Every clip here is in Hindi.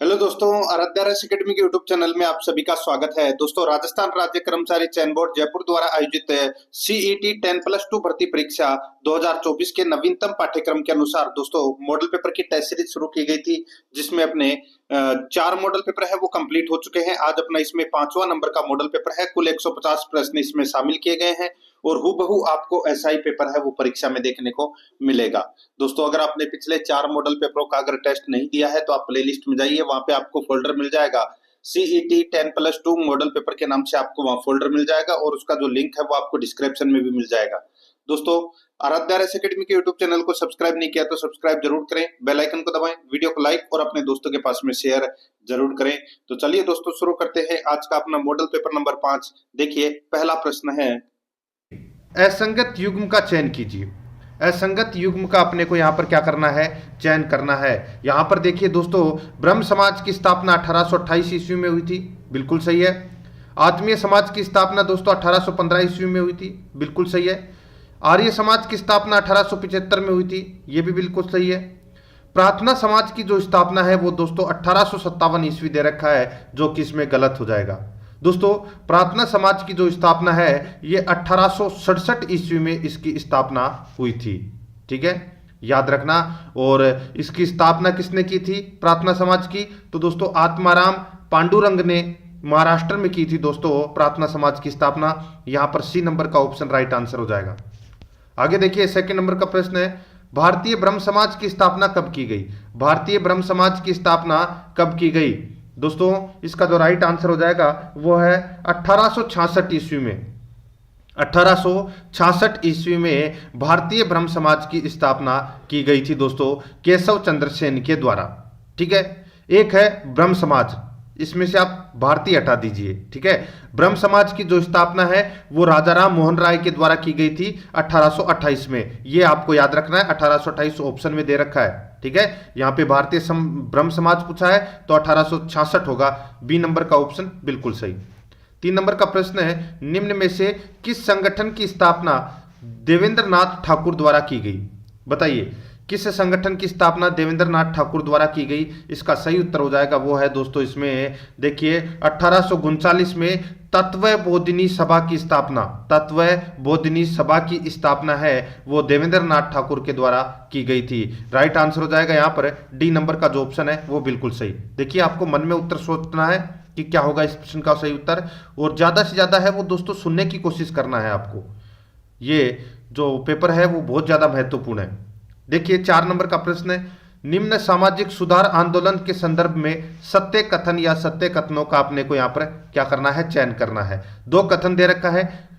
हेलो दोस्तों, आराध्या रेस एकेडमी के यूट्यूब चैनल में आप सभी का स्वागत है। दोस्तों, राजस्थान राज्य कर्मचारी चयन बोर्ड जयपुर द्वारा आयोजित सीईटी 10+2 भर्ती परीक्षा 2024 के नवीनतम पाठ्यक्रम के अनुसार दोस्तों मॉडल पेपर की टेस्ट सीरीज शुरू की गई थी, जिसमें अपने 4 मॉडल पेपर है वो कंप्लीट हो चुके हैं। आज अपना इसमें 5वां नंबर का मॉडल पेपर है। कुल 150 प्रश्न इसमें शामिल किए गए हैं और हूबहू आपको ऐसा ही पेपर है वो परीक्षा में देखने को मिलेगा। दोस्तों, अगर आपने पिछले 4 मॉडल पेपरों का अगर टेस्ट नहीं दिया है तो आप प्लेलिस्ट में जाइए, वहां पे आपको फोल्डर मिल जाएगा सीईटी 10+2 मॉडल पेपर के नाम से। आपको वहां फोल्डर मिल जाएगा और उसका जो लिंक है वो आपको डिस्क्रिप्शन में भी मिल जाएगा। दोस्तों, आराध्या रेस एकेडमी के यूट्यूब चैनल को सब्सक्राइब नहीं किया तो सब्सक्राइब जरूर करें, बेल आइकन को दबाएं, वीडियो को लाइक और अपने दोस्तों के पास में शेयर जरूर करें। तो चलिए दोस्तों, शुरू करते हैं आज का अपना मॉडल पेपर नंबर 5। देखिए, पहला प्रश्न है, असंगत युग्म का चयन कीजिए। असंगत युग्म का अपने को यहाँ पर क्या करना है, चयन करना है। यहाँ पर देखिए दोस्तों, ब्रह्म समाज की स्थापना 1828 ईस्वी में हुई थी, बिल्कुल सही है। आत्मीय समाज की स्थापना दोस्तों 1815 ईस्वी में हुई थी, बिल्कुल सही है। आर्य समाज की स्थापना 1875 में हुई थी, ये भी बिल्कुल सही है। प्रार्थना समाज की जो स्थापना है वो दोस्तों 1857 ईस्वी दे रखा है, जो कि इसमें गलत हो जाएगा। दोस्तों, प्रार्थना समाज की जो स्थापना है ये 1867 ईस्वी में इसकी स्थापना हुई थी, ठीक है, याद रखना। और इसकी स्थापना किसने की थी प्रार्थना समाज की? तो दोस्तों आत्माराम पांडुरंग ने महाराष्ट्र में की थी दोस्तों प्रार्थना समाज की स्थापना। यहां पर सी नंबर का ऑप्शन राइट आंसर हो जाएगा। आगे देखिए, सेकंड नंबर का प्रश्न है, भारतीय ब्रह्म समाज की स्थापना कब की गई? भारतीय ब्रह्म समाज की स्थापना कब की गई? दोस्तों, इसका जो राइट आंसर हो जाएगा वो है 1866 ईस्वी में। 1866 ईस्वी में भारतीय ब्रह्म समाज की स्थापना की गई थी दोस्तों केशव चंद्र सेन के द्वारा, ठीक है। एक है ब्रह्म समाज, इसमें से आप भारतीय हटा दीजिए, ठीक है। ब्रह्म समाज की जो स्थापना है वो राजा राम मोहन राय के द्वारा की गई थी 1828 में। ये आपको याद रखना है, 1828 ऑप्शन में दे रखा है, ठीक है। यहाँ पे भारतीय ब्रह्म समाज पूछा है तो 1866 होगा, बी नंबर का ऑप्शन बिल्कुल सही। 3 नंबर का प्रश्न है, निम्न में से किस संगठन की स्थापना देवेंद्र नाथ ठाकुर द्वारा की गई? बताइए, किस संगठन की स्थापना देवेंद्र नाथ ठाकुर द्वारा की गई? इसका सही उत्तर हो जाएगा वो है दोस्तों, इसमें देखिए 1839 में तत्व बोधिनी सभा की स्थापना, तत्व बोधिनी सभा की स्थापना है वो देवेंद्र नाथ ठाकुर के द्वारा की गई थी। राइट आंसर हो जाएगा यहाँ पर डी नंबर का जो ऑप्शन है वो बिल्कुल सही। देखिए, आपको मन में उत्तर सोचना है कि क्या होगा इस प्रश्न का सही उत्तर, और ज्यादा से ज्यादा है वो दोस्तों सुनने की कोशिश करना है आपको। ये जो पेपर है वो बहुत ज्यादा महत्वपूर्ण है। देखिए, 4 नंबर का प्रश्न है, निम्न सामाजिक सुधार आंदोलन के संदर्भ में सत्य कथन या सत्य कथनों का अपने को यहाँ पर क्या करना है, चयन करना है। 2 कथन दे रखा है,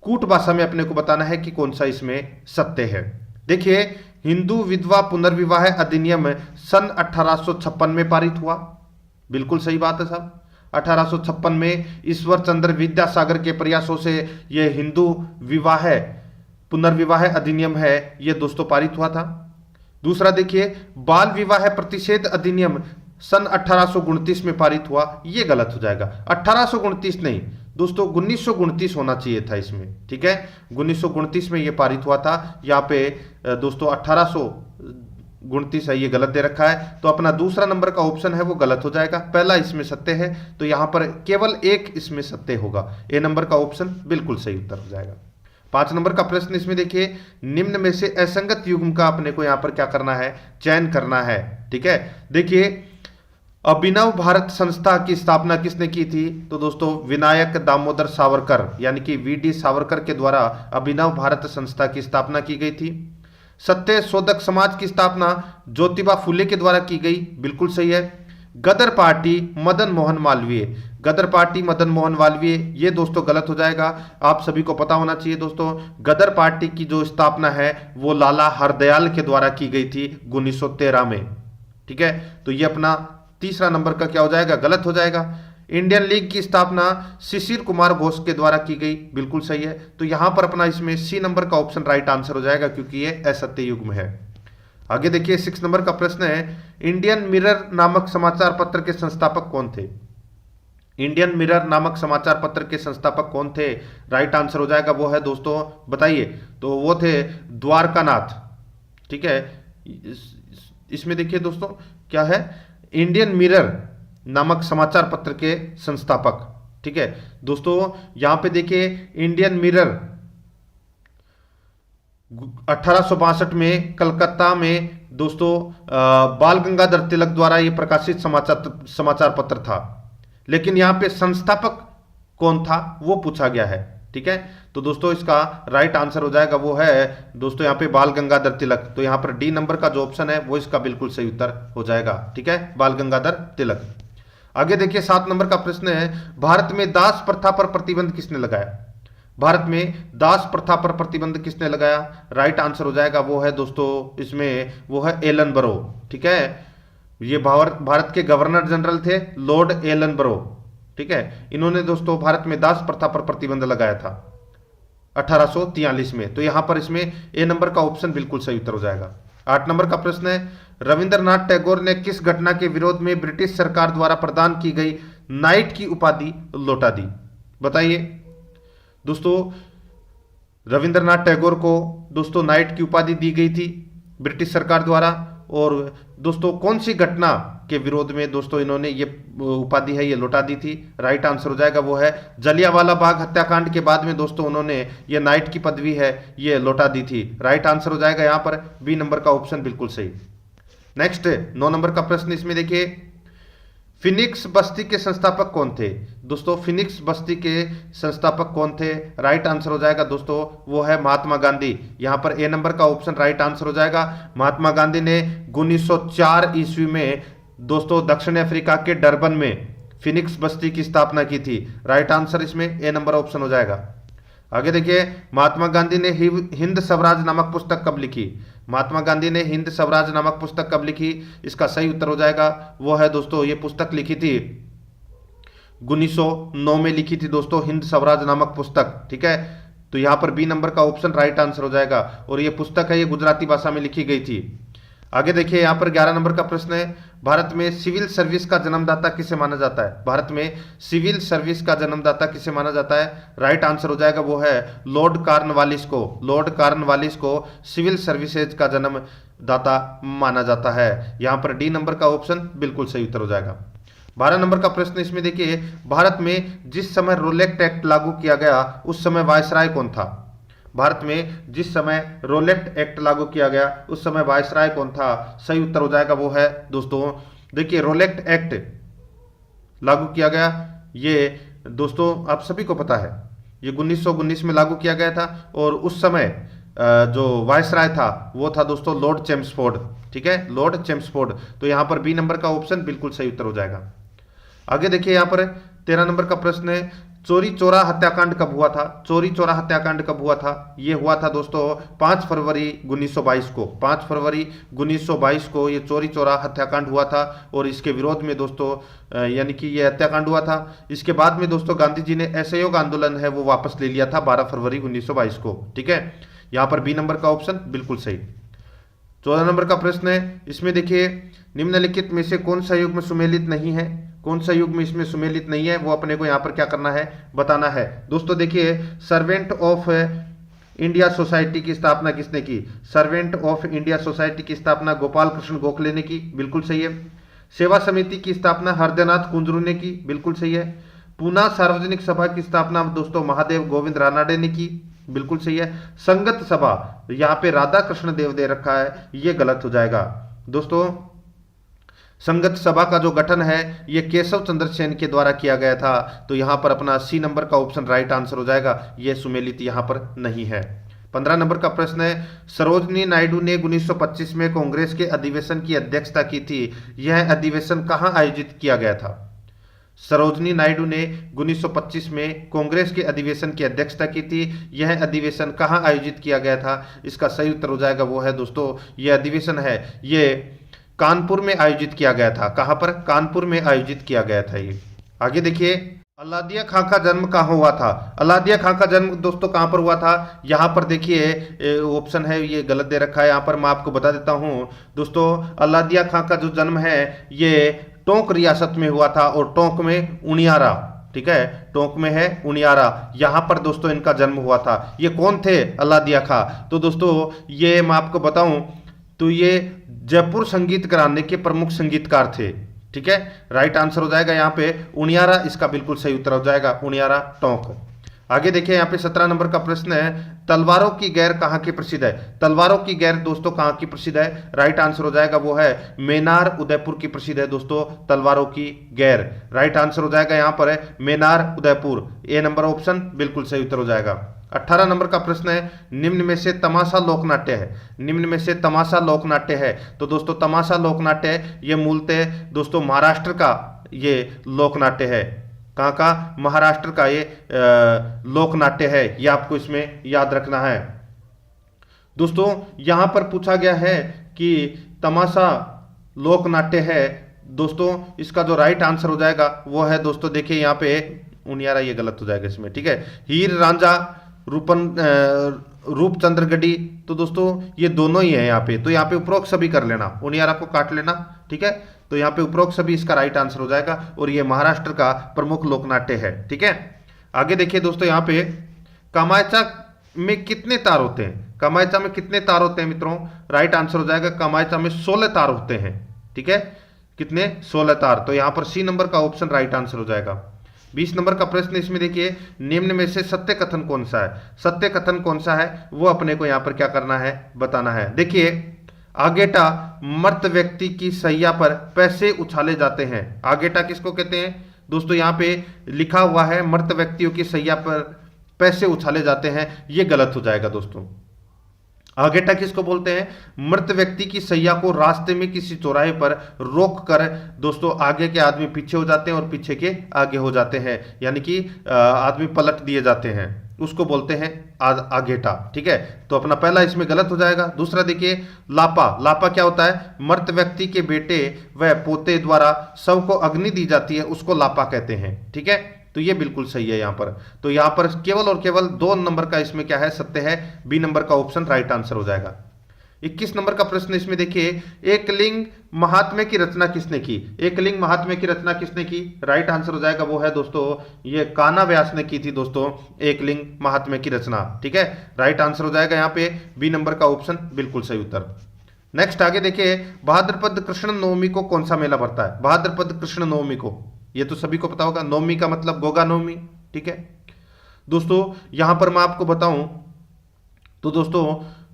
कूट भाषा में अपने को बताना है कि कौन सा इसमें सत्य है। देखिए, हिंदू विधवा पुनर्विवाह अधिनियम सन 1856 में पारित हुआ, बिल्कुल सही बात है साहब। 1856 में ईश्वर चंद्र विद्यासागर के प्रयासों से यह हिंदू विवाह पुनर्विवाह अधिनियम है ये दोस्तों पारित हुआ था। दूसरा देखिए, बाल विवाह प्रतिषेध अधिनियम सन 1829 में पारित हुआ, ये गलत हो जाएगा। 1829 नहीं दोस्तों, 1929 होना चाहिए था इसमें, ठीक है। 1929 में ये पारित हुआ था, यहाँ पे दोस्तों 1829 है, ये गलत दे रखा है। तो अपना दूसरा नंबर का ऑप्शन है वो गलत हो जाएगा। पहला इसमें सत्य है तो यहाँ पर केवल एक इसमें सत्य होगा, ए नंबर का ऑप्शन बिल्कुल सही उत्तर हो जाएगा। 5 नंबर का प्रश्न इसमें देखिए, निम्न में से असंगत युग्म का अपने को यहां पर क्या करना है, चयन करना है, ठीक है। देखिए, अभिनव भारत संस्था की स्थापना किसने की थी? तो दोस्तों विनायक दामोदर सावरकर यानी कि वीडी सावरकर के द्वारा अभिनव भारत संस्था की स्थापना की गई थी। सत्य शोधक समाज की स्थापना ज्योतिबा फुले के द्वारा की गई, बिल्कुल सही है। गदर पार्टी मदन मोहन मालवीय, गदर पार्टी मदन मोहन मालवीय, ये दोस्तों गलत हो जाएगा। आप सभी को पता होना चाहिए दोस्तों, गदर पार्टी की जो स्थापना है वो लाला हरदयाल के द्वारा की गई थी 1913 में, ठीक है। तो ये अपना तीसरा नंबर का क्या हो जाएगा, गलत हो जाएगा। इंडियन लीग की स्थापना शिशिर कुमार घोष के द्वारा की गई, बिल्कुल सही है। तो यहां पर अपना इसमें सी नंबर का ऑप्शन राइट आंसर हो जाएगा, क्योंकि ये असत्य युग्म है। आगे देखिए, 6 नंबर का प्रश्न है, इंडियन मिरर नामक समाचार पत्र के संस्थापक कौन थे? इंडियन मिरर नामक समाचार पत्र के संस्थापक कौन थे? राइट आंसर हो जाएगा वो है दोस्तों, बताइए, तो वो थे द्वारकानाथ, ठीक है। इसमें देखिए दोस्तों क्या है, इंडियन मिरर नामक समाचार पत्र के संस्थापक। ठीक है दोस्तों, यहां पे देखिए इंडियन मिरर 1862 में कलकत्ता में दोस्तों बाल गंगाधर तिलक द्वारा ये प्रकाशित समाचार पत्र था, लेकिन यहां पे संस्थापक कौन था वो पूछा गया है। ठीक है, तो दोस्तों इसका राइट आंसर हो जाएगा वो है दोस्तों यहाँ पे बाल गंगाधर तिलक। तो यहाँ पर डी नंबर का जो ऑप्शन है वो इसका बिल्कुल सही उत्तर हो जाएगा। ठीक है, बाल गंगाधर तिलक। आगे देखिए 7 नंबर का प्रश्न है, भारत में दास प्रथा पर प्रतिबंध किसने लगाया? भारत में दास प्रथा पर प्रतिबंध किसने लगाया? राइट आंसर हो जाएगा वो है दोस्तों इसमें वो है एलन बरो। ठीक है, ये भारत के गवर्नर जनरल थे लॉर्ड एलन बरो। ठीक है, इन्होंने दोस्तों भारत में दास प्रथा पर प्रतिबंध लगाया था 1843 में। तो यहां पर इसमें ए नंबर का ऑप्शन बिल्कुल सही उत्तर हो जाएगा। 8 नंबर का प्रश्न है, रविंद्रनाथ टैगोर ने किस घटना के विरोध में ब्रिटिश सरकार द्वारा प्रदान की गई नाइट की उपाधि लौटा दी? बताइए दोस्तों, रविंद्रनाथ टैगोर को दोस्तों नाइट की उपाधि दी गई थी ब्रिटिश सरकार द्वारा, और दोस्तों कौन सी घटना के विरोध में दोस्तों इन्होंने ये उपाधि है ये लौटा दी थी? राइट आंसर हो जाएगा वो है जलियांवाला बाग हत्याकांड के बाद में दोस्तों उन्होंने ये नाइट की पदवी है ये लौटा दी थी। राइट आंसर हो जाएगा यहाँ पर बी नंबर का ऑप्शन बिल्कुल सही। नेक्स्ट 9 नंबर का प्रश्न, इसमें देखिए फिनिक्स बस्ती के संस्थापक कौन थे? दोस्तों फिनिक्स बस्ती के संस्थापक कौन थे? राइट आंसर हो जाएगा दोस्तों वो है महात्मा गांधी। यहां पर ए नंबर का ऑप्शन राइट आंसर हो जाएगा। महात्मा गांधी ने 1904 ईस्वी में दोस्तों दक्षिण अफ्रीका के डरबन में फिनिक्स बस्ती की स्थापना की थी। राइट आंसर इसमें ए नंबर ऑप्शन हो जाएगा। आगे देखिए महात्मा गांधी ने हिंद स्वराज नामक पुस्तक कब लिखी? महात्मा गांधी ने हिंद स्वराज नामक पुस्तक कब लिखी? इसका सही उत्तर हो जाएगा वो है दोस्तों ये पुस्तक लिखी थी 1909 में लिखी थी दोस्तों हिंद स्वराज नामक पुस्तक। ठीक है, तो यहां पर बी नंबर का ऑप्शन राइट आंसर हो जाएगा, और ये पुस्तक है ये गुजराती भाषा में लिखी गई थी। आगे देखिए यहां पर 11 नंबर का प्रश्न है, भारत में सिविल सर्विस का जन्मदाता किसे माना जाता है? भारत में सिविल सर्विस का जन्मदाता किसे माना जाता है? राइट आंसर हो जाएगा वो है लॉर्ड कॉर्नवालिस को। लॉर्ड कॉर्नवालिस को सिविल सर्विसेज का जन्मदाता माना जाता है। यहां पर डी नंबर का ऑप्शन बिल्कुल सही उत्तर हो जाएगा। 12 नंबर का प्रश्न, इसमें देखिए भारत में जिस समय रोलेक्ट एक्ट लागू किया गया उस समय वायसराय कौन था? भारत में जिस समय रोलेक्ट एक्ट लागू किया गया उस समय वायसराय कौन था? सही उत्तर हो जाएगा वो है दोस्तों देखिए रोलेक्ट एक्ट लागू किया गया, ये दोस्तों आप सभी को पता है ये 1919 में लागू किया गया था, और उस समय जो वायसराय था वो था दोस्तों लॉर्ड चेम्सफोर्ड। ठीक है, लॉर्ड चेम्सफोर्ड। तो यहां पर बी नंबर का ऑप्शन बिल्कुल सही उत्तर हो जाएगा। आगे देखिए यहां पर 13 नंबर का प्रश्न है, चोरी चौरा हत्याकांड कब हुआ था? चोरी चौरा हत्याकांड कब हुआ था? ये हुआ था दोस्तों 5 फरवरी 1922 को। 5 फरवरी 1922 को ये चोरी चौरा हत्याकांड हुआ था, और इसके विरोध में दोस्तों यानी कि ये हत्याकांड हुआ था। इसके बाद में दोस्तों गांधी जी ने असहयोग आंदोलन है वो वापस ले लिया था 12 फरवरी 1922 को। ठीक है, यहां पर बी नंबर का ऑप्शन बिल्कुल सही। 14 नंबर का प्रश्न है, इसमें देखिए निम्नलिखित में से कौन सा युग में सुमेलित नहीं है? कौन सा युग में इसमें सुमेलित नहीं है वो अपने को यहां पर क्या करना है बताना है। दोस्तों देखिए सर्वेंट ऑफ इंडिया सोसाइटी की स्थापना किसने की? सर्वेंट ऑफ इंडिया सोसाइटी की स्थापना गोपाल कृष्ण गोखले ने की, बिल्कुल सही है। सेवा समिति की स्थापना हरदनाथ कुंजरू ने की, बिल्कुल सही है। पूना सार्वजनिक सभा की स्थापना दोस्तों महादेव गोविंद रानाडे ने की, बिल्कुल सही है। संगत सभा यहाँ पे राधा कृष्ण देव दे रखा है, ये गलत हो जाएगा। दोस्तों संगत सभा का जो गठन है ये केशव चंद्र सेन के द्वारा किया गया था, तो यहां पर अपना सी नंबर का ऑप्शन राइट आंसर हो जाएगा, ये सुमेलित यहां पर नहीं है। 15 नंबर का प्रश्न है, सरोजनी नायडू ने 1925 में कांग्रेस के अधिवेशन की अध्यक्षता की थी, यह अधिवेशन कहां आयोजित किया गया था? सरोजनी नायडू ने 1925 में कांग्रेस के अधिवेशन की अध्यक्षता की थी, यह अधिवेशन कहां आयोजित किया गया था? इसका सही उत्तर हो जाएगा वो है दोस्तों यह अधिवेशन है ये कानपुर में आयोजित किया गया था। कहां पर? कानपुर में आयोजित किया गया था ये। आगे देखिए अलादिया खां का जन्म कहां हुआ था? अलादिया खां का जन्म दोस्तों कहां पर हुआ था? यहां पर देखिए ऑप्शन है ये गलत दे रखा है, यहां पर मैं आपको बता देता हूं दोस्तों अलादिया खां का जो जन्म है ये टोंक रियासत में हुआ था, और टोंक में उनियारा, ठीक है, टोंक में है उनियारा, यहां पर दोस्तों इनका जन्म हुआ था। ये कौन थे अलादिया खां? तो दोस्तों ये मैं आपको बताऊं तो ये जयपुर संगीत घराने के प्रमुख संगीतकार थे। ठीक है, राइट आंसर हो जाएगा यहाँ पे उनियारा, इसका बिल्कुल सही उत्तर हो जाएगा उनियारा टोंक। आगे देखिए यहाँ पे 17 नंबर का प्रश्न है, तलवारों की गैर कहाँ की प्रसिद्ध है? तलवारों की गैर दोस्तों कहाँ की प्रसिद्ध है? राइट आंसर हो जाएगा वो है मेनार उदयपुर की प्रसिद्ध है दोस्तों तलवारों की गैर। राइट आंसर हो जाएगा यहाँ पर है मेनार उदयपुर, ए नंबर ऑप्शन बिल्कुल सही उत्तर हो जाएगा। 18 नंबर का प्रश्न है, निम्न में से तमाशा लोकनाट्य है, निम्न में से तमाशा लोकनाट्य है। तो दोस्तों तमाशा लोकनाट्य ये मूलतः दोस्तों महाराष्ट्र का ये लोकनाट्य है। कहाँ का? महाराष्ट्र का ये लोकनाट्य है, ये आपको इसमें याद रखना है। दोस्तों यहां पर पूछा गया है कि तमाशा लोकनाट्य है, दोस्तों इसका जो राइट आंसर हो जाएगा वो है दोस्तों देखिए यहाँ पे उनियारा, ये गलत हो जाएगा इसमें, ठीक है। हीर रांझा रूपचंद्रगढ़ी, तो दोस्तों ये दोनों ही है यहाँ पे, तो यहाँ पे उपरोक्त सभी कर लेना, उनियारा को काट लेना, ठीक है। तो यहाँ पे उपरोक्त सभी इसका राइट आंसर हो जाएगा और ये महाराष्ट्र का प्रमुख लोकनाट्य है, ठीक है। आगे देखिए दोस्तों यहाँ पे कामायचा में कितने तार होते हैं? कामायचा में कितने तार होते हैं मित्रों? राइट आंसर हो जाएगा कामायचा में 16 तार होते हैं, ठीक है। कितने? 16 तार, तो यहाँ पर सी नंबर का ऑप्शन राइट आंसर हो जाएगा। 20 नंबर का प्रश्न इसमें देखिए, निम्न में से सत्य कथन कौन सा है? सत्य कथन कौन सा है वो अपने को यहाँ पर क्या करना है, बताना है। देखिए आगेटा मृत व्यक्ति की सैया पर पैसे उछाले जाते हैं। आगेटा किसको कहते हैं दोस्तों? यहाँ पे लिखा हुआ है मृत व्यक्तियों की सैया पर पैसे उछाले जाते हैं, ये गलत हो जाएगा दोस्तों। आगेटा किसको बोलते हैं? मृत व्यक्ति की सैया को रास्ते में किसी चौराहे पर रोक कर दोस्तों आगे के आदमी पीछे हो जाते हैं और पीछे के आगे हो जाते हैं, यानी कि आदमी पलट दिए जाते हैं, उसको बोलते हैं आगेटा, ठीक है। तो अपना पहला इसमें गलत हो जाएगा। दूसरा देखिए लापा, लापा क्या होता है? मृत व्यक्ति के बेटे व पोते द्वारा शव को अग्नि दी जाती है, उसको लापा कहते हैं, ठीक है। तो ये बिल्कुल सही है यहाँ पर। तो यहाँ पर केवल और केवल 2 नंबर का इसमें क्या है, सत्य है, बी नंबर का ऑप्शन राइट आंसर हो जाएगा। 21 नंबर का प्रश्न इसमें देखिए, एकलिंग महात्म्य की रचना किसने की? एकलिंग महात्म्य की रचना किसने की? राइट आंसर हो जाएगा वो है दोस्तों ये कान्हा व्यास ने की थी दोस्तों एकलिंग महात्म्य की रचना, ठीक है। राइट आंसर हो जाएगा यहाँ पे बी नंबर का ऑप्शन बिल्कुल सही उत्तर। नेक्स्ट आगे देखिए, भाद्रपद कृष्ण नवमी को कौन सा मेला पड़ता है? भाद्रपद कृष्ण नवमी को, ये तो सभी को पता होगा, नवमी का मतलब गोगा नवमी, ठीक है। दोस्तों यहां पर मैं आपको बताऊं तो दोस्तों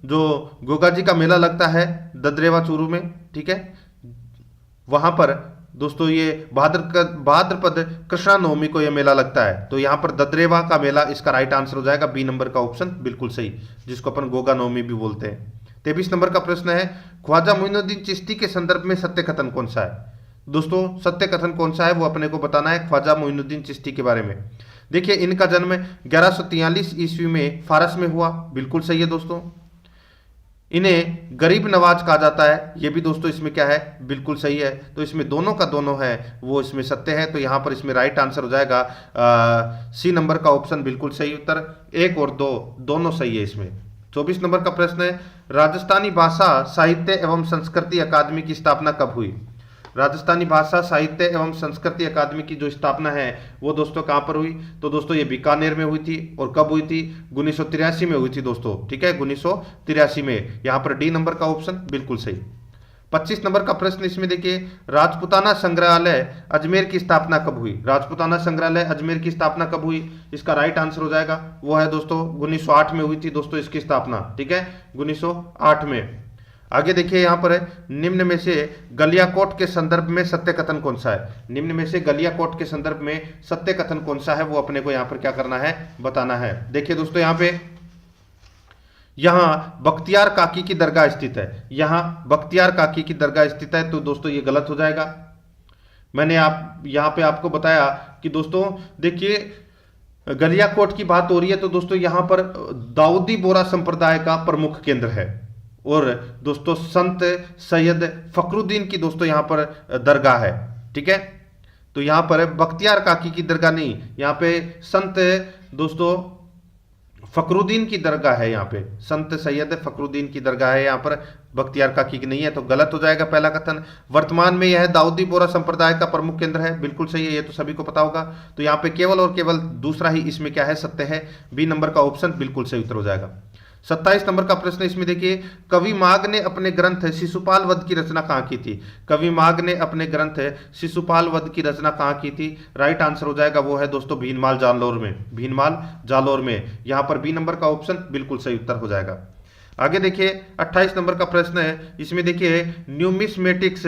जो गोगा जी का मेला लगता है ददरेवा चूरू में, ठीक है, वहां पर दोस्तों ये भाद्रपद कृष्णा नवमी को ये मेला लगता है। तो यहां पर ददरेवा का मेला, इसका राइट आंसर हो जाएगा बी नंबर का ऑप्शन बिल्कुल सही, जिसको अपन गोगा नवमी भी बोलते हैं। 23 नंबर का प्रश्न है, ख्वाजा मोइनुद्दीन चिश्ती के संदर्भ में सत्य कथन कौन सा है? दोस्तों सत्य कथन कौन सा है वो अपने को बताना है ख्वाजा मोइनुद्दीन चिश्ती के बारे में। देखिए इनका जन्म 1143 ईस्वी में फारस में हुआ, बिल्कुल सही है दोस्तों। इन्हें गरीब नवाज कहा जाता है, ये भी दोस्तों इसमें क्या है, बिल्कुल सही है। तो इसमें दोनों का दोनों है वो इसमें सत्य है, तो यहाँ पर इसमें राइट आंसर हो जाएगा सी नंबर का ऑप्शन बिल्कुल सही उत्तर। 1 और 2 दोनों सही है इसमें। 24 नंबर का प्रश्न है, राजस्थानी भाषा साहित्य एवं संस्कृति अकादमी की स्थापना कब हुई? राजस्थानी भाषा साहित्य एवं संस्कृति अकादमी की जो स्थापना है वो दोस्तों कहां पर हुई? तो दोस्तों ये बीकानेर में हुई थी। और कब हुई थी? 1983 में हुई थी दोस्तों, ठीक है, 1983 में। यहां पर डी नंबर का ऑप्शन बिल्कुल सही। 25 नंबर का प्रश्न इसमें देखिए, राजपुताना संग्रहालय अजमेर की स्थापना कब हुई? राजपुताना संग्रहालय अजमेर की स्थापना कब हुई? इसका राइट आंसर हो जाएगा वो है दोस्तों 1908 में हुई थी दोस्तों इसकी स्थापना, ठीक है, 1908 में। आगे देखिए यहां पर है, निम्न में से गलियाकोट के संदर्भ में सत्य कथन कौन सा है? निम्न में से गलियाकोट के संदर्भ में सत्य कथन कौन सा है वो अपने को यहां पर क्या करना है, बताना है। देखिए दोस्तों यहां पे बख्तियार काकी की दरगाह स्थित है, यहां बख्तियार काकी की दरगाह स्थित है, तो दोस्तों ये गलत हो जाएगा। मैंने यहां पे आपको बताया कि दोस्तों देखिए गलियाकोट की बात हो रही है, तो दोस्तों यहां पर दाऊदी बोरा संप्रदाय का प्रमुख केंद्र है और दोस्तों संत सैयद फखरुद्दीन की दोस्तों यहां पर दरगाह है, ठीक है। तो यहां पर बख्तियार काकी की दरगाह नहीं, यहां पे संत दोस्तों फखरुद्दीन की दरगाह है, यहाँ पे संत सैयद फखरुद्दीन की दरगाह है, यहाँ पर बख्तियार काकी की नहीं है, तो गलत हो जाएगा पहला कथन। वर्तमान में यह दाऊदी बोरा संप्रदाय का प्रमुख केंद्र है, बिल्कुल सही है, ये तो सभी को पता होगा। तो यहाँ पे केवल और केवल दूसरा ही इसमें क्या है, सत्य है, बी नंबर का ऑप्शन बिल्कुल सही उत्तर हो जाएगा। 27 नंबर का प्रश्न इसमें देखिए, कवि माघ ने अपने ग्रंथ शिशुपाल वध की रचना कहाँ की थी? कवि माघ ने अपने ग्रंथ शिशुपाल वध की रचना कहाँ की थी? राइट आंसर हो जाएगा वो है दोस्तों भीनमाल जालोर में, भीनमाल जालोर में। यहां पर बी नंबर का ऑप्शन बिल्कुल सही उत्तर हो जाएगा। आगे देखिए 28 नंबर का प्रश्न है, इसमें देखिए न्यूमिस्मेटिक्स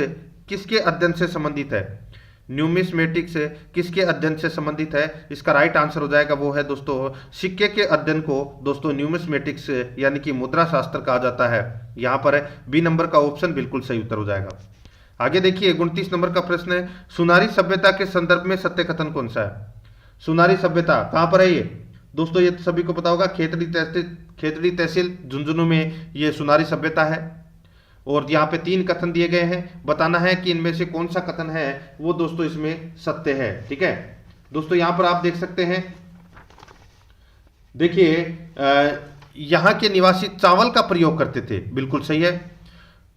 किसके अध्ययन से संबंधित है? न्यूमिस्मेटिक्स किसके अध्ययन से संबंधित है? इसका राइट आंसर हो जाएगा वो है दोस्तों सिक्के के अध्ययन को दोस्तों न्यूमिस्मेटिक्स यानी कि मुद्रा शास्त्र कहा जाता है। यहां पर बी नंबर का ऑप्शन बिल्कुल सही उत्तर हो जाएगा। आगे देखिए 29 नंबर का प्रश्न है, सुनारी सभ्यता के संदर्भ में सत्य कथन कौन सा है? सुनारी सभ्यता कहां पर है ये दोस्तों? ये सभी को पता होगा, खेतड़ी तहसील झुंझुनू में ये सुनारी सभ्यता है। और यहाँ पे 3 कथन दिए गए हैं, बताना है कि इनमें से कौन सा कथन है वो दोस्तों इसमें सत्य है। ठीक है दोस्तों, यहां पर आप देख सकते हैं, देखिए यहाँ के निवासी चावल का प्रयोग करते थे, बिल्कुल सही है।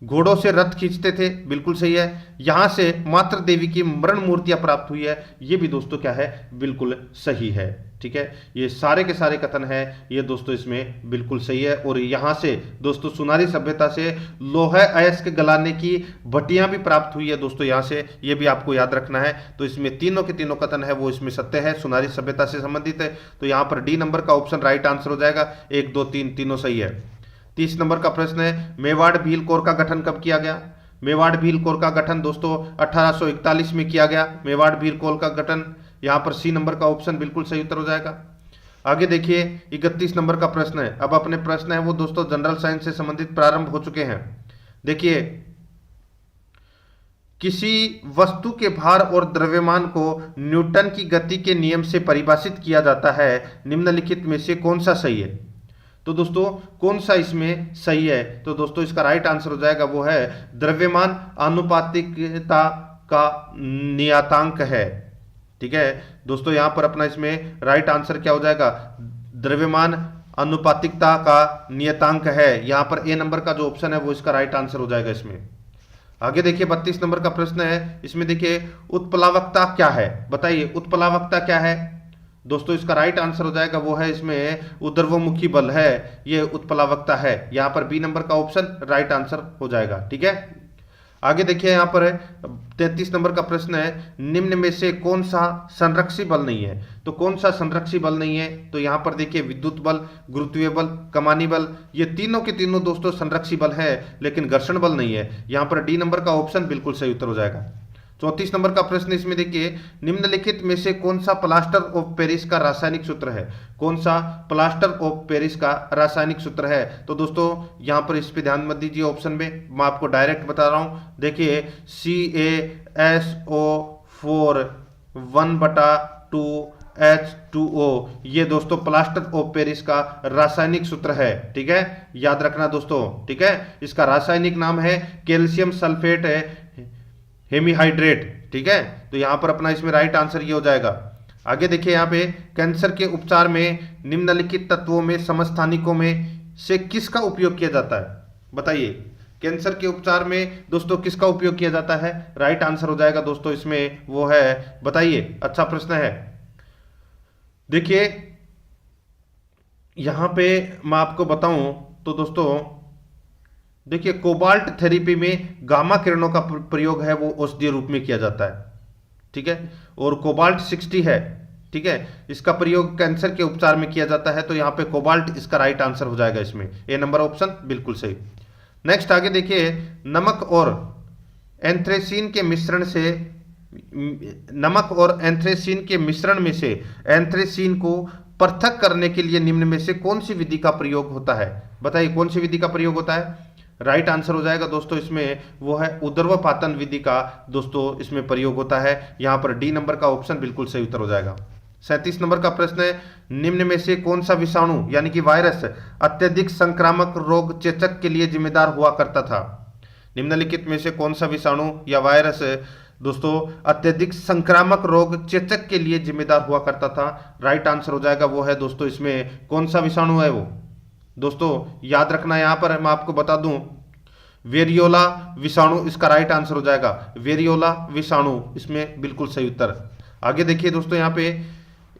घोड़ों से रथ खींचते थे, बिल्कुल सही है। यहां से मातृ देवी की मरण मूर्तियां प्राप्त हुई है, ये भी दोस्तों क्या है, बिल्कुल सही है। ठीक है, ये सारे के सारे कथन है ये दोस्तों इसमें बिल्कुल सही है। और यहां से दोस्तों सुनारी सभ्यता से लोहा अयस्क गलाने की भट्टियां भी प्राप्त हुई है दोस्तों यहां से, ये भी आपको याद रखना है। तो इसमें तीनों के तीनों कथन है वो इसमें सत्य है, सुनारी सभ्यता से संबंधित है। तो यहां पर डी नंबर का ऑप्शन राइट आंसर हो जाएगा। 1 2 3 तीनों सही है। 30 नंबर का प्रश्न है, मेवाड़ भील कोर का गठन कब किया गया? मेवाड़ भील कोर का गठन दोस्तों 1841 में किया गया, मेवाड़ भील कोर का गठन। यहां पर सी नंबर का ऑप्शन बिल्कुल सही उत्तर हो जाएगा। आगे देखिए 31 नंबर का प्रश्न है, अब अपने प्रश्न है वो दोस्तों जनरल साइंस से संबंधित प्रारंभ हो चुके हैं। देखिए, किसी वस्तु के भार और द्रव्यमान को न्यूटन की गति के नियम से परिभाषित किया जाता है, निम्नलिखित में से कौन सा सही है? तो दोस्तों कौन सा इसमें सही है? तो दोस्तों इसका राइट आंसर हो जाएगा वो है द्रव्यमान आनुपातिकता का नियतांक है। ठीक है दोस्तों, यहां पर अपना इसमें राइट आंसर क्या हो जाएगा, द्रव्यमान अनुपातिकता का नियतांक है। यहां पर ए नंबर का जो ऑप्शन है वो इसका राइट आंसर हो जाएगा इसमें। आगे देखिए 32 नंबर का प्रश्न है, इसमें देखिए उत्प्लावकता क्या है? बताइए उत्प्लावकता क्या है दोस्तों? इसका राइट आंसर हो जाएगा वो है इसमें ऊर्ध्वमुखी बल है, ये उत्प्लावकता है। यहां पर बी नंबर का ऑप्शन राइट आंसर हो जाएगा। ठीक है, आगे देखिए यहां पर 33 नंबर का प्रश्न है, निम्न में से कौन सा संरक्षी बल नहीं है? तो कौन सा संरक्षी बल नहीं है? तो यहां पर देखिए विद्युत बल, गुरुत्वीय बल, कमानी बल, ये तीनों के तीनों दोस्तों संरक्षी बल है, लेकिन घर्षण बल नहीं है। यहां पर डी नंबर का ऑप्शन बिल्कुल सही उत्तर हो जाएगा। 34 नंबर का प्रश्न इसमें देखिए, निम्नलिखित में से कौन सा प्लास्टर ऑफ पेरिस का रासायनिक सूत्र है? कौन सा प्लास्टर ऑफ पेरिस का रासायनिक सूत्र है? तो दोस्तों यहां पर इस पे ध्यान मत दीजिए, ऑप्शन में मैं आपको डायरेक्ट बता रहा हूं। देखिए CaSO4 1/2H2O, ये दोस्तों प्लास्टर ऑफ पेरिस का रासायनिक सूत्र है। ठीक है, याद रखना दोस्तों। ठीक है, इसका रासायनिक नाम है कैल्शियम सल्फेट है हेमीहाइड्रेट। ठीक है, तो यहां पर अपना इसमें राइट आंसर ये हो जाएगा। आगे देखिए यहां पे कैंसर के उपचार में निम्नलिखित तत्वों में समस्थानिकों में से किसका उपयोग किया जाता है? बताइए, कैंसर के उपचार में दोस्तों किसका उपयोग किया जाता है? राइट आंसर हो जाएगा दोस्तों इसमें वो है, बताइए, अच्छा प्रश्न है। देखिए यहां पे मैं आपको बताऊं तो दोस्तों देखिए कोबाल्ट थेरेपी में गामा किरणों का प्रयोग है वो औषधीय रूप में किया जाता है। ठीक है, और कोबाल्ट 60 है। ठीक है, इसका प्रयोग कैंसर के उपचार में किया जाता है, तो यहां पे कोबाल्ट इसका राइट आंसर हो जाएगा इसमें, ए नंबर ऑप्शन बिल्कुल सही। नेक्स्ट आगे देखिए, नमक और एंथ्रेसीन के मिश्रण में से एंथ्रेसीन को पृथक करने के लिए निम्न में से कौन सी विधि का प्रयोग होता है? बताइए कौन सी विधि का प्रयोग होता है? राइट आंसर हो जाएगा दोस्तों इसमें वो है ऊर्ध्वपातन विधि का दोस्तों इसमें प्रयोग होता है। यहां पर डी नंबर का ऑप्शन बिल्कुल सही उत्तर हो जाएगा। 37 नंबर का प्रश्न है, निम्न में से कौन सा विषाणु यानी कि वायरस अत्यधिक संक्रामक रोग चेचक के लिए जिम्मेदार हुआ करता था? निम्नलिखित में से कौन सा विषाणु या वायरस दोस्तों अत्यधिक संक्रामक रोग चेचक के लिए जिम्मेदार हुआ करता था? राइट आंसर हो जाएगा वो है दोस्तों इसमें कौन सा विषाणु है वो? दोस्तों याद रखना, यहां पर मैं आपको बता दूं वेरियोला विषाणु इसका राइट आंसर हो जाएगा। वेरियोला विषाणु इसमें बिल्कुल सही उत्तर। आगे देखिए दोस्तों यहां पे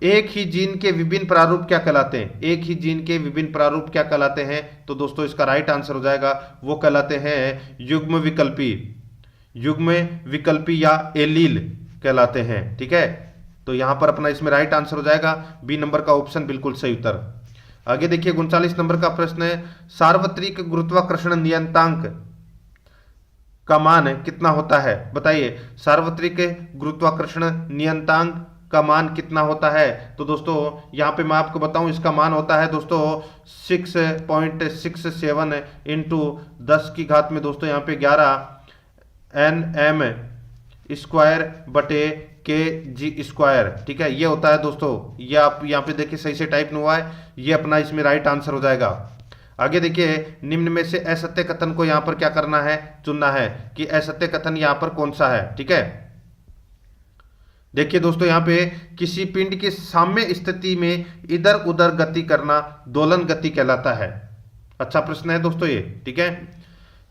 एक ही जीन के विभिन्न प्रारूप क्या कहलाते हैं? एक ही जीन के विभिन्न प्रारूप क्या कहलाते हैं? तो दोस्तों इसका राइट आंसर हो जाएगा, वो कहलाते हैं युग्म विकल्पी, युग्म विकल्पी या एलील कहलाते हैं। ठीक है, तो यहां पर अपना इसमें राइट आंसर हो जाएगा बी नंबर का ऑप्शन बिल्कुल सही उत्तर। आगे देखिए 39 नंबर का प्रश्न है, सार्वत्रिक गुरुत्वाकर्षण नियतांक का मान कितना होता है? बताइए, सार्वत्रिक गुरुत्वाकर्षण नियतांक का मान कितना होता है? तो दोस्तों यहाँ पे मैं आपको बताऊं, इसका मान होता है दोस्तों 6.67 इंटू 10 की घात में दोस्तों यहाँ पे 11 Nm स्क्वायर बटे kg स्क्वायर। ठीक है, ये होता है दोस्तों, ये आप यहाँ पे देखिए सही से टाइप नहीं हुआ है, ये अपना इसमें राइट आंसर हो जाएगा। आगे देखिए, निम्न में से असत्य कथन को यहाँ पर क्या करना है? चुनना है कि असत्य कथन यहाँ पर कौन सा है। ठीक है, देखिए दोस्तों यहाँ पे किसी पिंड की साम्य स्थिति में इधर उधर गति करना दोलन गति कहलाता है। अच्छा प्रश्न है दोस्तों ये। ठीक है,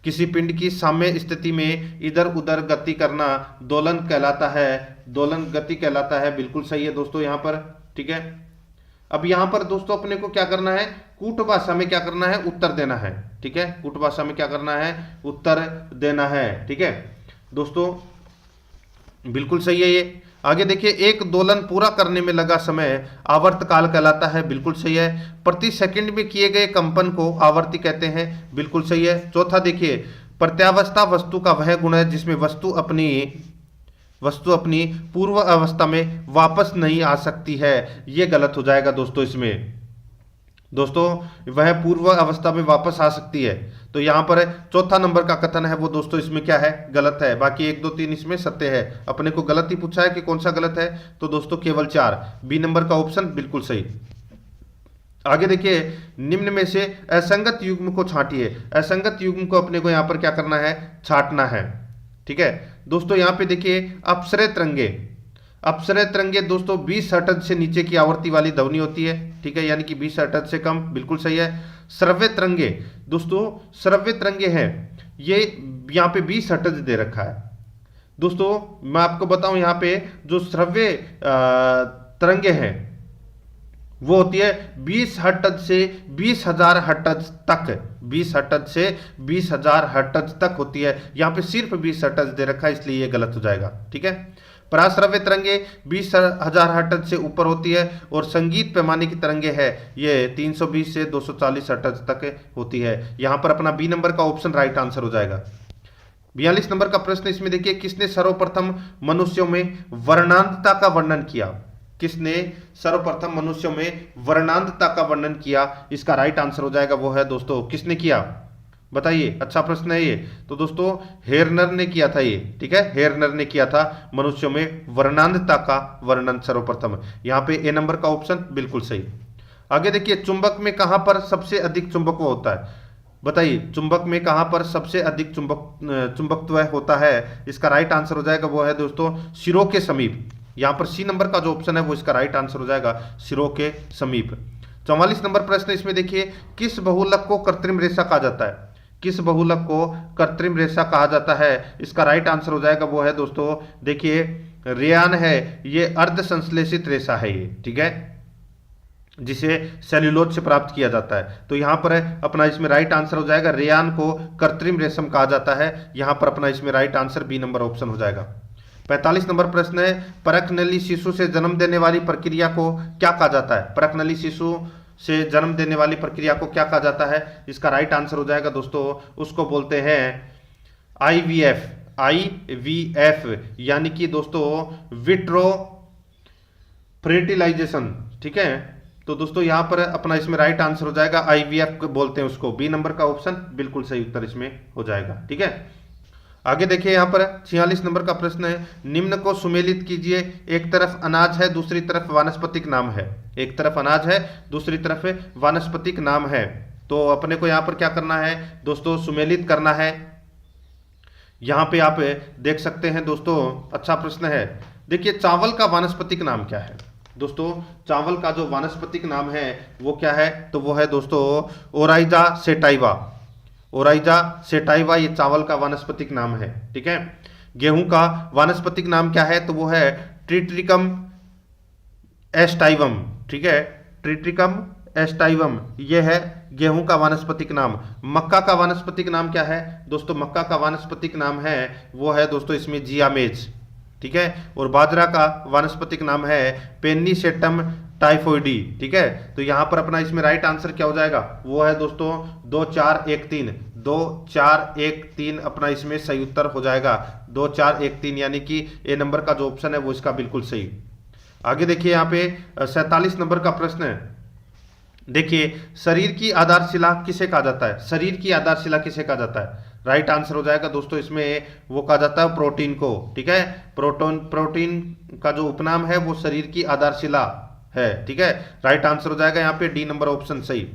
किसी पिंड की साम्य स्थिति में इधर उधर गति करना दोलन कहलाता है, दोलन गति कहलाता है। बिल्कुल सही है दोस्तों यहाँ पर। ठीक है, अब यहाँ पर दोस्तों अपने को क्या करना है? कूट भाषा में क्या करना है? उत्तर देना है। ठीक है, कूट भाषा में क्या करना है? उत्तर देना है। ठीक है दोस्तों, बिल्कुल सही है ये। आगे देखिए, एक दोलन पूरा करने में लगा समय आवर्तकाल कहलाता है। बिल्कुल सही है। प्रति सेकंड में किए गए कंपन को आवर्ती कहते हैं। बिल्कुल सही है। चौथा देखिए, प्रत्यावस्था वस्तु का वह गुण है जिसमें वस्तु अपनी पूर्व अवस्था में वापस नहीं आ सकती है। ये गलत हो जाएगा दोस्तों इसमें। दोस्तों वह पूर्व अवस्था में वापस आ सकती है, तो यहां पर चौथा नंबर का कथन है वो दोस्तों इसमें क्या है? गलत है। बाकी 1 2 3 इसमें सत्य है। अपने को गलत ही पूछा है कि कौन सा गलत है, तो दोस्तों केवल 4, बी नंबर का ऑप्शन बिल्कुल सही। आगे देखिए, निम्न में से असंगत युग्म को छांटिए। असंगत युग्म को अपने को यहां पर क्या करना है? छांटना है। ठीक है दोस्तों, यहां पे देखिए अपसरे तरंगे, अपसरे तरंगे दोस्तों 20 हर्ट्ज से नीचे की आवृत्ति वाली ध्वनि होती है। ठीक है, यानी कि 20 हर्ट्ज से कम। बिल्कुल सही है। श्रव्य तरंगे दोस्तों, श्रव्य तरंगे हैं ये यहाँ पे 20 हर्ट्ज दे रखा है। दोस्तों मैं आपको बताऊं, यहाँ पे जो श्रव्य तरंगे हैं वो होती है 20 हर्ट्ज से 20,000 हर्ट्ज तक, 20 हर्ट्ज से 20,000 हर्ट्ज तक होती है। यहाँ पे सिर्फ 20 हर्ट्ज दे रखा है, इसलिए ये गलत हो जाएगा। ठीक है, पराश्रव्य तरंगे 20,000 हर्ट्ज से ऊपर होती है, और संगीत पैमाने की तरंगे है ये 320 से 240 हर्ट्ज तक होती है। यहाँ पर अपना बी नंबर का ऑप्शन राइट आंसर हो जाएगा। 42 नंबर का प्रश्न इसमें देखिए, किसने सर्वप्रथम मनुष्यों में वर्णांतता का वर्णन किया? किसने सर्वप्रथम मनुष्यों में वर्णांतता का वर्णन किया? इसका राइट आंसर हो जाएगा वो है दोस्तों, किसने किया? बताइए, अच्छा प्रश्न है ये। तो दोस्तों हेरनर ने किया था ये। ठीक है, हेरनर ने किया था मनुष्यों में वर्णांतता का वर्णन सर्वप्रथम। यहाँ पे ए नंबर का ऑप्शन बिल्कुल सही। आगे देखिए, चुंबक में कहां पर सबसे अधिक चुंबकत्व होता है? बताइए, चुंबक में कहां पर सबसे अधिक चुंबकत्व होता है? इसका राइट आंसर हो जाएगा वो है दोस्तों सिरों के समीप। यहाँ पर सी नंबर का जो ऑप्शन है वो इसका राइट आंसर हो जाएगा, सिरों के समीप। 44 नंबर प्रश्न इसमें देखिए, किस बहुलक को कृत्रिम रेशा कहा जाता है? किस बहुलक को कृत्रिम रेशा कहा जाता है? इसका राइट आंसर हो जाएगा वो है दोस्तों, देखिए रेयान है, ये अर्ध संश्लेषित रेशा है ये। ठीक है, जिसे सेल्यूलोज से प्राप्त किया जाता है। तो यहाँ पर अपना इसमें राइट आंसर हो जाएगा, रेयान को कृत्रिम रेशम कहा जाता है। यहाँ पर अपना इसमें right answer B number option हो जाएगा। 45 नंबर प्रश्न है, परकनली शिशु से जन्म देने वाली प्रक्रिया को क्या कहा जाता है? परकनली शिशु से जन्म देने वाली प्रक्रिया को क्या कहा जाता है? इसका राइट आंसर हो जाएगा दोस्तों, उसको बोलते हैं IVF। IVF यानी कि दोस्तों विट्रो फर्टिलाइजेशन। ठीक है, तो दोस्तों यहां पर अपना इसमें राइट आंसर हो जाएगा IVF बोलते हैं उसको। बी नंबर का ऑप्शन बिल्कुल सही उत्तर इसमें हो जाएगा। ठीक है, आगे देखिए यहाँ पर 46 नंबर का प्रश्न है, निम्न को सुमेलित कीजिए। एक तरफ अनाज है, दूसरी तरफ वानस्पतिक नाम है। एक तरफ अनाज है, दूसरी तरफ वानस्पतिक नाम है। तो अपने को यहाँ पर क्या करना है दोस्तों? सुमेलित करना है। यहाँ पे आप देख सकते हैं दोस्तों, अच्छा प्रश्न है। देखिए, चावल का वानस्पतिक नाम क्या है? दोस्तों चावल का जो वानस्पतिक नाम है वो क्या है? तो वो है दोस्तों ओराइजा सेटाइवा। ओराइजा सेटाइवा ये चावल का वानस्पतिक नाम है। ठीक है, गेहूं का वानस्पतिक नाम क्या है? तो वो है ट्रिटिकम एस्टाइवम, ठीक है, ट्रिटिकम एस्टाइवम, ये है गेहूं का वानस्पतिक नाम। मक्का का वानस्पतिक नाम क्या है दोस्तों? मक्का का वानस्पतिक नाम है वो है दोस्तों इसमें जियामेज, ठीक है। और बाजरा का वानस्पतिक नाम है पेन्नीसेटम टाइफोइडी, ठीक है। तो यहां पर अपना इसमें राइट आंसर क्या हो जाएगा? वो है दोस्तों 2 4 1 3, 2 4 1 3 अपना इसमें सही उत्तर हो जाएगा 2 4 1 3, यानी कि ए नंबर का जो ऑप्शन है वो इसका बिल्कुल सही। आगे देखिए यहाँ पे 47 नंबर का प्रश्न है। देखिए, शरीर की आधारशिला किसे कहा जाता है? शरीर की आधारशिला किसे कहा जाता है? राइट आंसर हो जाएगा दोस्तों इसमें वो कहा जाता है प्रोटीन को, ठीक है। प्रोटीन का जो उपनाम है वो शरीर की आधारशिला है, ठीक है। राइट आंसर हो जाएगा यहाँ पे डी नंबर ऑप्शन सही।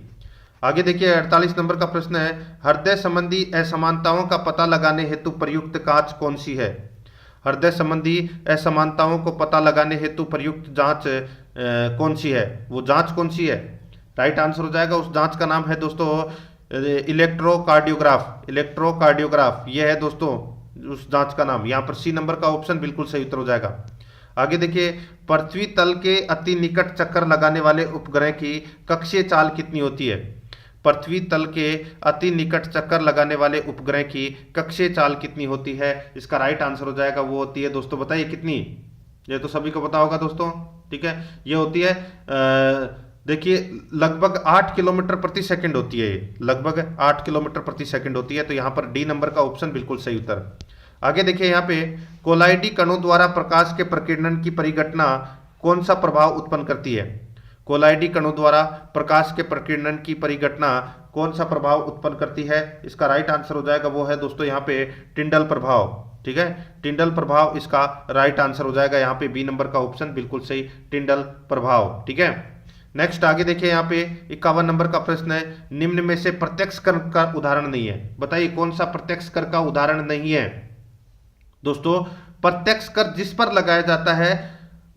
आगे देखिए 48 नंबर का प्रश्न है, हृदय संबंधी असमानताओं का पता लगाने हेतु प्रयुक्त जांच कौन सी है? हृदय संबंधी असमानताओं को पता लगाने हेतु प्रयुक्त जांच कौन सी है? वो जांच कौन सी है? राइट आंसर हो जाएगा उस जांच का नाम है दोस्तों इलेक्ट्रोकार्डियोग्राफ। इलेक्ट्रोकार्डियोग्राफ ये है दोस्तों उस जांच का नाम। यहाँ पर सी नंबर का ऑप्शन बिल्कुल सही उत्तर हो जाएगा। आगे देखिए, पृथ्वी तल के अति निकट चक्कर लगाने वाले उपग्रह की कक्षीय चाल कितनी होती है? पृथ्वी तल के अति निकट चक्कर लगाने वाले उपग्रह की कक्षीय चाल कितनी होती है? इसका राइट आंसर हो जाएगा वो होती है दोस्तों, बताइए कितनी? ये तो सभी को पता होगा दोस्तों, ठीक है। ये होती है देखिए लगभग 8 किलोमीटर प्रति सेकंड होती है, ये लगभग 8 किलोमीटर प्रति सेकंड होती है। तो यहाँ पर डी नंबर का ऑप्शन बिल्कुल सही उत्तर। आगे देखिए यहाँ पे कोलाइडी कणों द्वारा प्रकाश के प्रकीर्णन की परिघटना कौन सा प्रभाव उत्पन्न करती है? कोलाइडी कणों द्वारा प्रकाश के प्रकीर्णन की परिघटना कौन सा प्रभाव उत्पन्न करती है? इसका राइट आंसर हो जाएगा वो है दोस्तों यहाँ पे टिंडल प्रभाव, ठीक है। टिंडल प्रभाव इसका राइट आंसर हो जाएगा यहाँ पे बी नंबर का ऑप्शन बिल्कुल सही, टिंडल प्रभाव, ठीक है। नेक्स्ट आगे देखिए यहाँ पे 51 नंबर का प्रश्न है, निम्न में से प्रत्यक्ष कर का उदाहरण नहीं है। बताइए कौन सा प्रत्यक्ष कर का उदाहरण नहीं है? दोस्तों प्रत्यक्ष कर जिस पर लगाया जाता है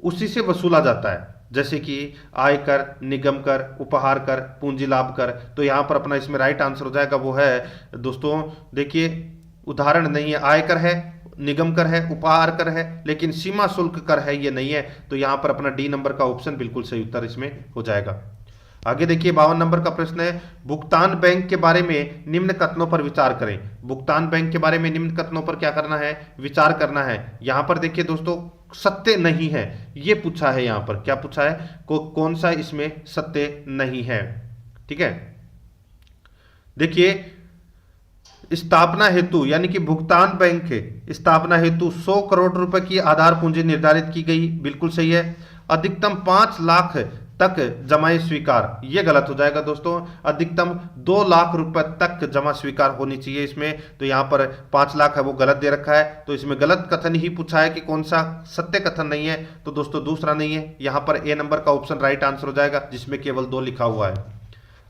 उसी से वसूला जाता है, जैसे कि आयकर, निगम कर, उपहार कर, पूंजी लाभ कर। तो यहां पर अपना इसमें राइट आंसर हो जाएगा वो है दोस्तों देखिए उदाहरण नहीं है, आयकर है, निगम कर है, उपहार कर है, लेकिन सीमा शुल्क कर है ये नहीं है। तो यहां पर अपना डी नंबर का ऑप्शन बिल्कुल सही उत्तर इसमें हो जाएगा। आगे देखिए 52 नंबर का प्रश्न है, भुगतान बैंक के बारे में निम्न कथनों पर विचार करें। भुगतान बैंक के बारे में निम्न कथनों पर क्या करना है? विचार करना है। यहां पर देखिए दोस्तों सत्य नहीं है ये पूछा है, यहां पर क्या पूछा है? कौन सा इसमें सत्य नहीं है, ठीक है। देखिए स्थापना हेतु यानी कि भुगतान बैंक के स्थापना हेतु 100 करोड़ रुपए की आधार पूंजी निर्धारित की गई, बिल्कुल सही है। अधिकतम 5 लाख तक जमाएं स्वीकार, ये गलत हो जाएगा दोस्तों। अधिकतम 2 लाख रुपए तक जमा स्वीकार होनी चाहिए इसमें। तो यहाँ पर 5 लाख है वो गलत दे रखा है, तो इसमें गलत कथन ही पूछा है कि कौन सा सत्य कथन नहीं है। तो दोस्तों दूसरा नहीं है, यहाँ पर ए नंबर का ऑप्शन राइट आंसर हो जाएगा जिसमें केवल 2 लिखा हुआ है।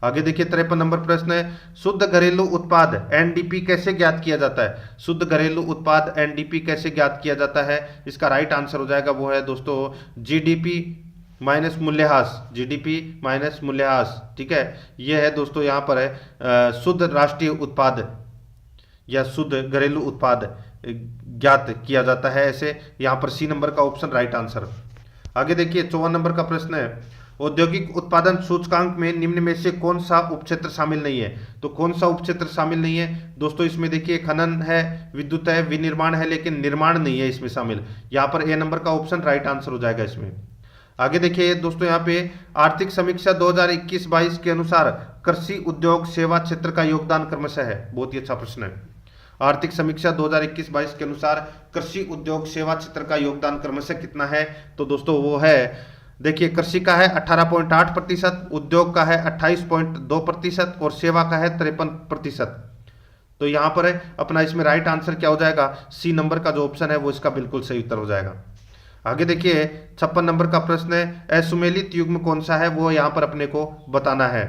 आगे देखिए 53 नंबर प्रश्न है, शुद्ध घरेलू उत्पाद एनडीपी कैसे ज्ञात किया जाता है? शुद्ध घरेलू उत्पाद एनडीपी कैसे ज्ञात किया जाता है? इसका राइट आंसर हो जाएगा वो है दोस्तों जीडीपी माइनस मूल्यह्रास, जीडीपी माइनस मूल्यह्रास, ठीक है। यह है दोस्तों यहाँ पर है शुद्ध राष्ट्रीय उत्पाद या शुद्ध घरेलू उत्पाद ज्ञात किया जाता है ऐसे। यहाँ पर सी नंबर का ऑप्शन राइट आंसर। आगे देखिए 54 नंबर का प्रश्न है, औद्योगिक उत्पादन सूचकांक में निम्न में से कौन सा उपक्षेत्र शामिल नहीं है? तो कौन सा उपक्षेत्र शामिल नहीं है दोस्तों? इसमें देखिए खनन है, विद्युत है, विनिर्माण है, लेकिन निर्माण नहीं है इसमें शामिल। यहाँ पर ए नंबर का ऑप्शन राइट आंसर हो जाएगा इसमें। आगे देखिए दोस्तों यहाँ पे आर्थिक समीक्षा 2021-22 के अनुसार कृषि उद्योग सेवा क्षेत्र का योगदान क्रमशः है। बहुत ही अच्छा प्रश्न है। आर्थिक समीक्षा 2021-22 के अनुसार कृषि उद्योग सेवा क्षेत्र का योगदान क्रमशः कितना है? तो दोस्तों वो है देखिए कृषि का है 18.8%, उद्योग का है 28.2% और सेवा का है 53%। तो यहाँ पर है अपना इसमें राइट आंसर क्या हो जाएगा? सी नंबर का जो ऑप्शन है वो इसका बिल्कुल सही उत्तर हो जाएगा। आगे देखिए 56 नंबर का प्रश्न है, असुमेलित युग्म कौन सा है? वो यहाँ पर अपने को बताना है।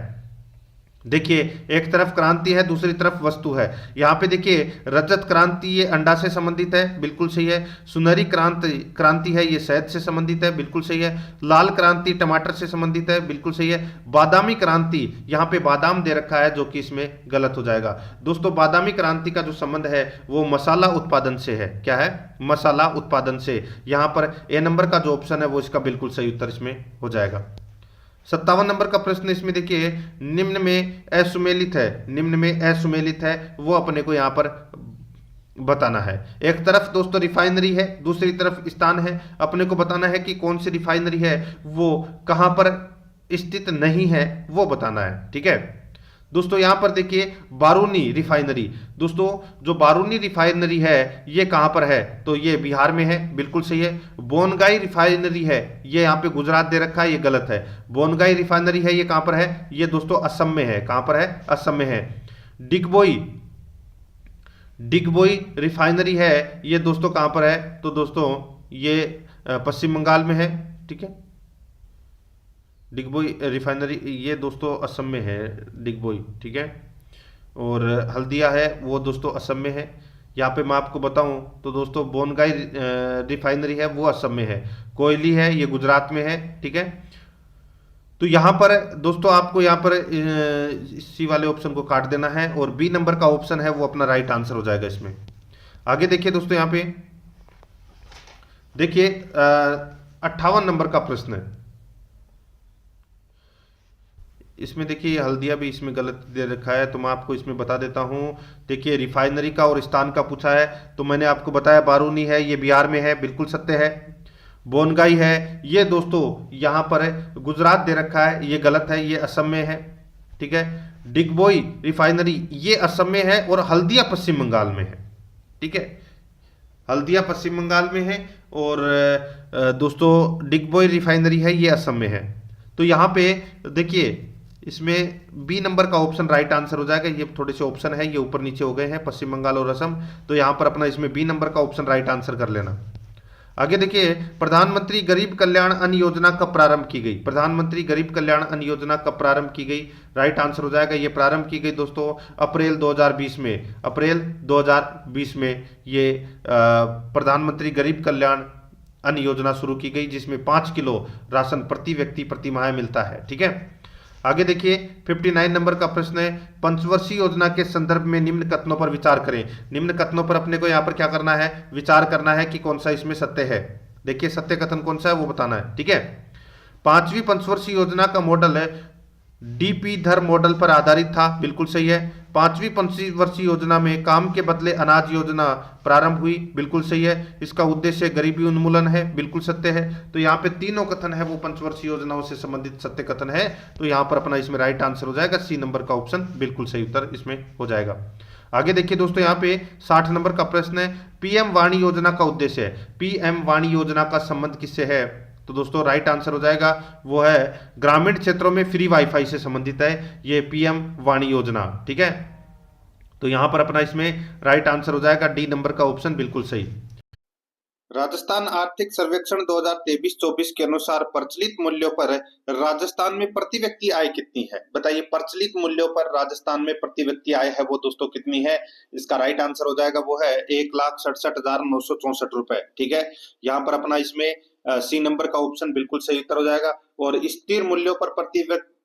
देखिए, एक तरफ क्रांति है, दूसरी तरफ वस्तु है। यहाँ पे देखिए, रजत क्रांति ये अंडा से संबंधित है, बिल्कुल सही है। सुनहरी क्रांति क्रांति है, ये शहद से संबंधित है, बिल्कुल सही है। लाल क्रांति टमाटर से संबंधित है, बिल्कुल सही है। बादामी क्रांति, यहाँ पे बादाम दे रखा है, जो कि इसमें गलत हो जाएगा। दोस्तों, बादामी क्रांति का जो संबंध है वो मसाला उत्पादन से है। क्या है? मसाला उत्पादन से। यहाँ पर ए नंबर का जो ऑप्शन है वो इसका बिल्कुल सही उत्तर इसमें हो जाएगा। 57 नंबर का प्रश्न इसमें देखिए, निम्न में असुमेलित है, निम्न में असुमेलित है, वो अपने को यहाँ पर बताना है। एक तरफ दोस्तों रिफाइनरी है, दूसरी तरफ स्थान है। अपने को बताना है कि कौन सी रिफाइनरी है, वो कहां पर स्थित नहीं है, वो बताना है। ठीक है दोस्तों, यहां पर देखिए बारूनी रिफाइनरी। दोस्तों, जो बारूनी रिफाइनरी है ये कहां पर है? तो ये बिहार में है, बिल्कुल सही है। बोनगाई रिफाइनरी है, ये यहां पे गुजरात दे रखा है, ये गलत है। बोनगाई रिफाइनरी है, ये कहां पर है? ये दोस्तों असम में है। कहां पर है? असम में है। डिगबोई डिगबोई रिफाइनरी है, ये दोस्तों कहां पर है? तो दोस्तों ये पश्चिम बंगाल में है। ठीक है, डिगबोई रिफाइनरी ये दोस्तों असम में है, डिगबोई। ठीक है, और हल्दिया है वो दोस्तों असम में है। यहाँ पे मैं आपको बताऊं तो दोस्तों बोनगाई रिफाइनरी है वो असम में है। कोयली है ये गुजरात में है। ठीक है, तो यहाँ पर दोस्तों आपको यहाँ पर सी वाले ऑप्शन को काट देना है और बी नंबर का ऑप्शन है वो अपना राइट आंसर हो जाएगा इसमें। आगे देखिए दोस्तों, यहाँ पे देखिए 58 नंबर का प्रश्न है। इसमें देखिए हल्दिया भी इसमें गलत दे रखा है, तो मैं आपको इसमें बता देता हूँ। देखिए रिफाइनरी का और स्थान का पूछा है, तो मैंने आपको बताया बारूनी है, ये बिहार में है, बिल्कुल सत्य है। बोनगाई है, ये दोस्तों यहाँ पर है, गुजरात दे रखा है, ये गलत है, ये असम में है। ठीक है, डिगबोई रिफाइनरी ये असम में है और हल्दिया पश्चिम बंगाल में है। ठीक है, हल्दिया पश्चिम बंगाल में है और दोस्तों डिगबोई रिफाइनरी है ये असम में है। तो यहाँ पे देखिए इसमें बी नंबर का ऑप्शन राइट आंसर हो जाएगा। ये थोड़े से ऑप्शन है, ये ऊपर नीचे हो गए हैं, पश्चिम बंगाल और असम। तो यहाँ पर अपना इसमें बी नंबर का ऑप्शन राइट आंसर कर लेना। आगे देखिए, प्रधानमंत्री गरीब कल्याण अन्न योजना कब प्रारंभ की गई? प्रधानमंत्री गरीब कल्याण अन्न योजना कब प्रारंभ की गई? राइट आंसर हो जाएगा, ये प्रारंभ की गई दोस्तों अप्रैल 2020 में। अप्रैल 2020 में ये प्रधानमंत्री गरीब कल्याण अन्न योजना शुरू की गई, जिसमें 5 किलो राशन प्रति व्यक्ति प्रति माह मिलता है। ठीक है, आगे देखिए 59 नंबर का प्रश्न है, पंचवर्षीय योजना के संदर्भ में निम्न कथनों पर विचार करें। निम्न कथनों पर अपने को यहाँ पर क्या करना है? विचार करना है कि कौन सा इसमें सत्य है। देखिए सत्य कथन कौन सा है वो बताना है। ठीक है, पांचवी पंचवर्षीय योजना का मॉडल है डीपी धर मॉडल पर आधारित था, बिल्कुल सही है। पांचवी पंचवर्षीय योजना में काम के बदले अनाज योजना प्रारंभ हुई, बिल्कुल सही है। इसका उद्देश्य गरीबी उन्मूलन है, बिल्कुल सत्य है। तो यहाँ पे तीनों कथन है वो पंचवर्षीय योजनाओं से संबंधित सत्य कथन है। तो यहाँ पर अपना इसमें राइट आंसर हो जाएगा सी नंबर का ऑप्शन, बिल्कुल सही उत्तर इसमें हो जाएगा। आगे देखिए दोस्तों, यहाँ पे 60 नंबर का प्रश्न है, पीएम वाणी योजना का उद्देश्य है। पीएम वाणी योजना का संबंध किससे है? तो दोस्तों राइट आंसर हो जाएगा वो है ग्रामीण क्षेत्रों में फ्री वाईफाई से संबंधित है ये पीएम वाणी योजना। ठीक है, तो यहां पर अपना इसमें राइट आंसर हो जाएगा डी नंबर का ऑप्शन, बिल्कुल सही। राजस्थान आर्थिक सर्वेक्षण 2023-24 के अनुसार प्रचलित मूल्यों पर राजस्थान में प्रति व्यक्ति आय कितनी है? बताइए, प्रचलित मूल्यों पर राजस्थान में प्रति व्यक्ति आय है वो दोस्तों कितनी है? इसका राइट आंसर हो जाएगा वो है 1,67,964 रुपए। ठीक है, यहाँ पर अपना इसमें सी नंबर का ऑप्शन बिल्कुल सही उत्तर हो जाएगा। और स्थिर मूल्यों पर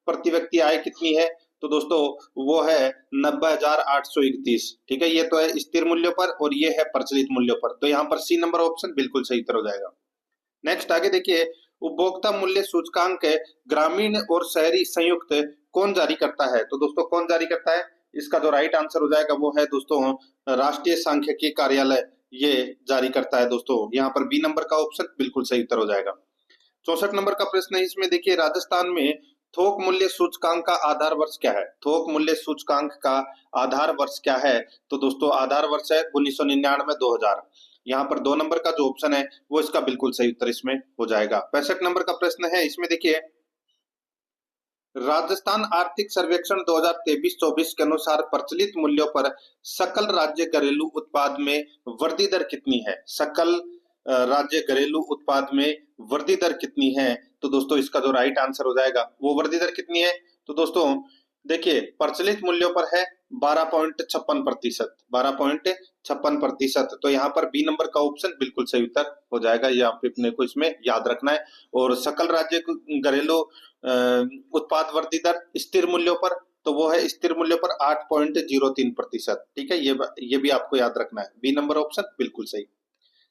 प्रति व्यक्ति आय कितनी है? तो दोस्तों वो है 90,831। ठीक है, ये तो है स्थिर मूल्यों पर और ये है प्रचलित मूल्यों पर। तो यहाँ पर सी नंबर ऑप्शन बिल्कुल सही उत्तर हो जाएगा। नेक्स्ट आगे देखिए, उपभोक्ता मूल्य सूचकांक ग्रामीण और शहरी संयुक्त कौन जारी करता है? तो दोस्तों कौन जारी करता है? इसका जो राइट आंसर हो जाएगा वो है दोस्तों राष्ट्रीय सांख्यिकी कार्यालय ये जारी करता है दोस्तों। यहाँ पर बी नंबर का ऑप्शन बिल्कुल सही उत्तर हो जाएगा। 64 नंबर का प्रश्न है, इसमें देखिए राजस्थान में थोक मूल्य सूचकांक का आधार वर्ष क्या है? थोक मूल्य सूचकांक का आधार वर्ष क्या है? तो दोस्तों आधार वर्ष है 1999-2000। यहाँ पर 2 नंबर का जो ऑप्शन है वो इसका बिल्कुल सही उत्तर इसमें हो जाएगा। 65 नंबर का प्रश्न है, इसमें देखिए राजस्थान आर्थिक सर्वेक्षण 2023-24 के अनुसार प्रचलित मूल्यों पर सकल राज्य घरेलू उत्पाद में वृद्धि दर कितनी है? सकल राज्य घरेलू उत्पाद में वृद्धि दर कितनी है? तो दोस्तों इसका जो राइट आंसर हो जाएगा वो वृद्धि दर कितनी है? तो दोस्तों देखिए प्रचलित मूल्यों पर है 12.56%, 12.56%। तो यहाँ पर बी नंबर का ऑप्शन बिल्कुल सही उत्तर हो जाएगा, ये आप अपने को इसमें याद रखना है। और सकल राज्य घरेलू उत्पाद वृद्धि दर स्थिर मूल्यों पर, तो वो है स्थिर मूल्यों पर 8.03%। ठीक है, ये भी आपको याद रखना है, बी नंबर ऑप्शन बिल्कुल सही।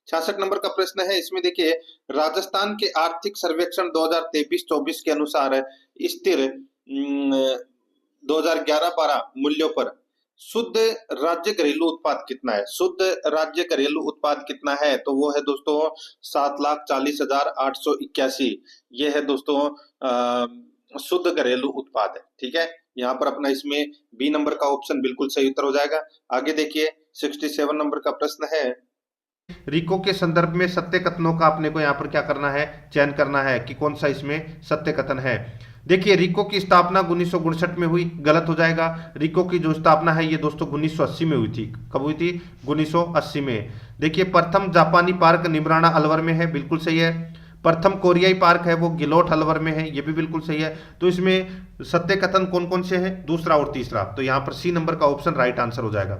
66 नंबर का प्रश्न है, इसमें देखिए राजस्थान के आर्थिक सर्वेक्षण 2023-24 के अनुसार स्थिर 2011-12 मूल्यों पर शुद्ध राज्य घरेलू उत्पाद कितना है? शुद्ध राज्य घरेलू उत्पाद कितना है? तो वो है दोस्तों 7,40,881। ये है दोस्तों शुद्ध घरेलू उत्पाद है। ठीक है, यहाँ पर अपना इसमें बी नंबर का ऑप्शन बिल्कुल सही उत्तर हो जाएगा। आगे देखिए 67 नंबर का प्रश्न है, रिको के संदर्भ में सत्य कथनों का अपने को यहाँ पर क्या करना है, चयन करना है कि कौन सा इसमें सत्य कथन है। देखिए रिको की स्थापना 1959 में हुई, गलत हो जाएगा। रिको की जो स्थापना है ये दोस्तों 1980 में हुई थी। कब हुई थी? 1980 में। देखिए प्रथम जापानी पार्क निमराना अलवर में है, बिल्कुल सही है। प्रथम कोरियाई पार्क है वो गिलोट अलवर में है, ये भी बिल्कुल सही है। तो इसमें सत्य कथन कौन कौन से हैं? दूसरा और तीसरा। तो यहाँ पर सी नंबर का ऑप्शन राइट आंसर हो जाएगा।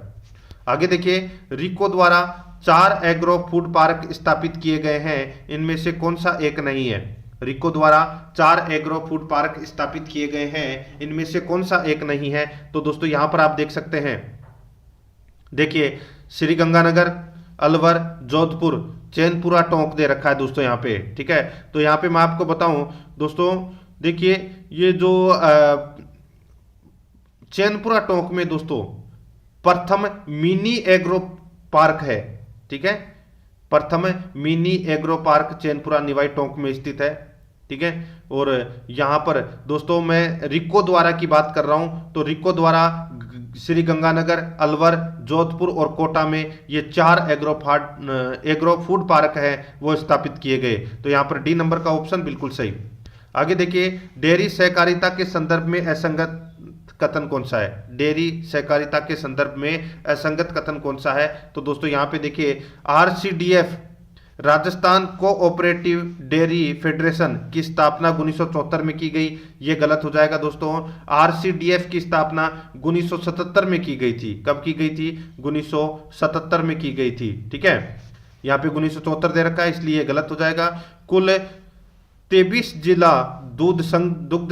आगे देखिए रिको द्वारा 4 एग्रो फूड पार्क स्थापित किए गए हैं, इनमें से कौन सा एक नहीं है? रिको द्वारा 4 एग्रो फूड पार्क स्थापित किए गए हैं, इनमें से कौन सा एक नहीं है? तो दोस्तों यहां पर आप देख सकते हैं, देखिए श्री गंगानगर, अलवर, जोधपुर, चैनपुरा टोंक दे रखा है दोस्तों यहाँ पे। ठीक है, तो यहाँ पे मैं आपको बताऊं दोस्तों, देखिए ये जो चैनपुरा टोंक में दोस्तों प्रथम मिनी एग्रो पार्क है। ठीक है, प्रथम mini agro park Chainpura Niwai Tonk में स्थित है। ठीक है, और यहां पर दोस्तों मैं रिको द्वारा की बात कर रहा हूं, तो रिको द्वारा श्री गंगानगर, अलवर, जोधपुर और कोटा में ये 4 एग्रो फूड पार्क है वो स्थापित किए गए। तो यहां पर डी नंबर का ऑप्शन बिल्कुल सही। आगे देखिए डेयरी सहकारिता के संदर्भ में असंगत कथन कौन सा है? डेयरी सहकारिता के संदर्भ में असंगत कथन कौन सा है? तो दोस्तों यहां पे देखिए RCDF Rajasthan cooperative dairy federation की स्थापना 1974 में की गई, ये गलत हो जाएगा दोस्तों। आरसीडीएफ की स्थापना 1977 में की गई थी। कब की गई थी? 1977 में की गई थी। ठीक है, यहाँ पे 1974 दे रखा है इसलिए गलत हो जाएगा। कुल 23 जिला दुग्ध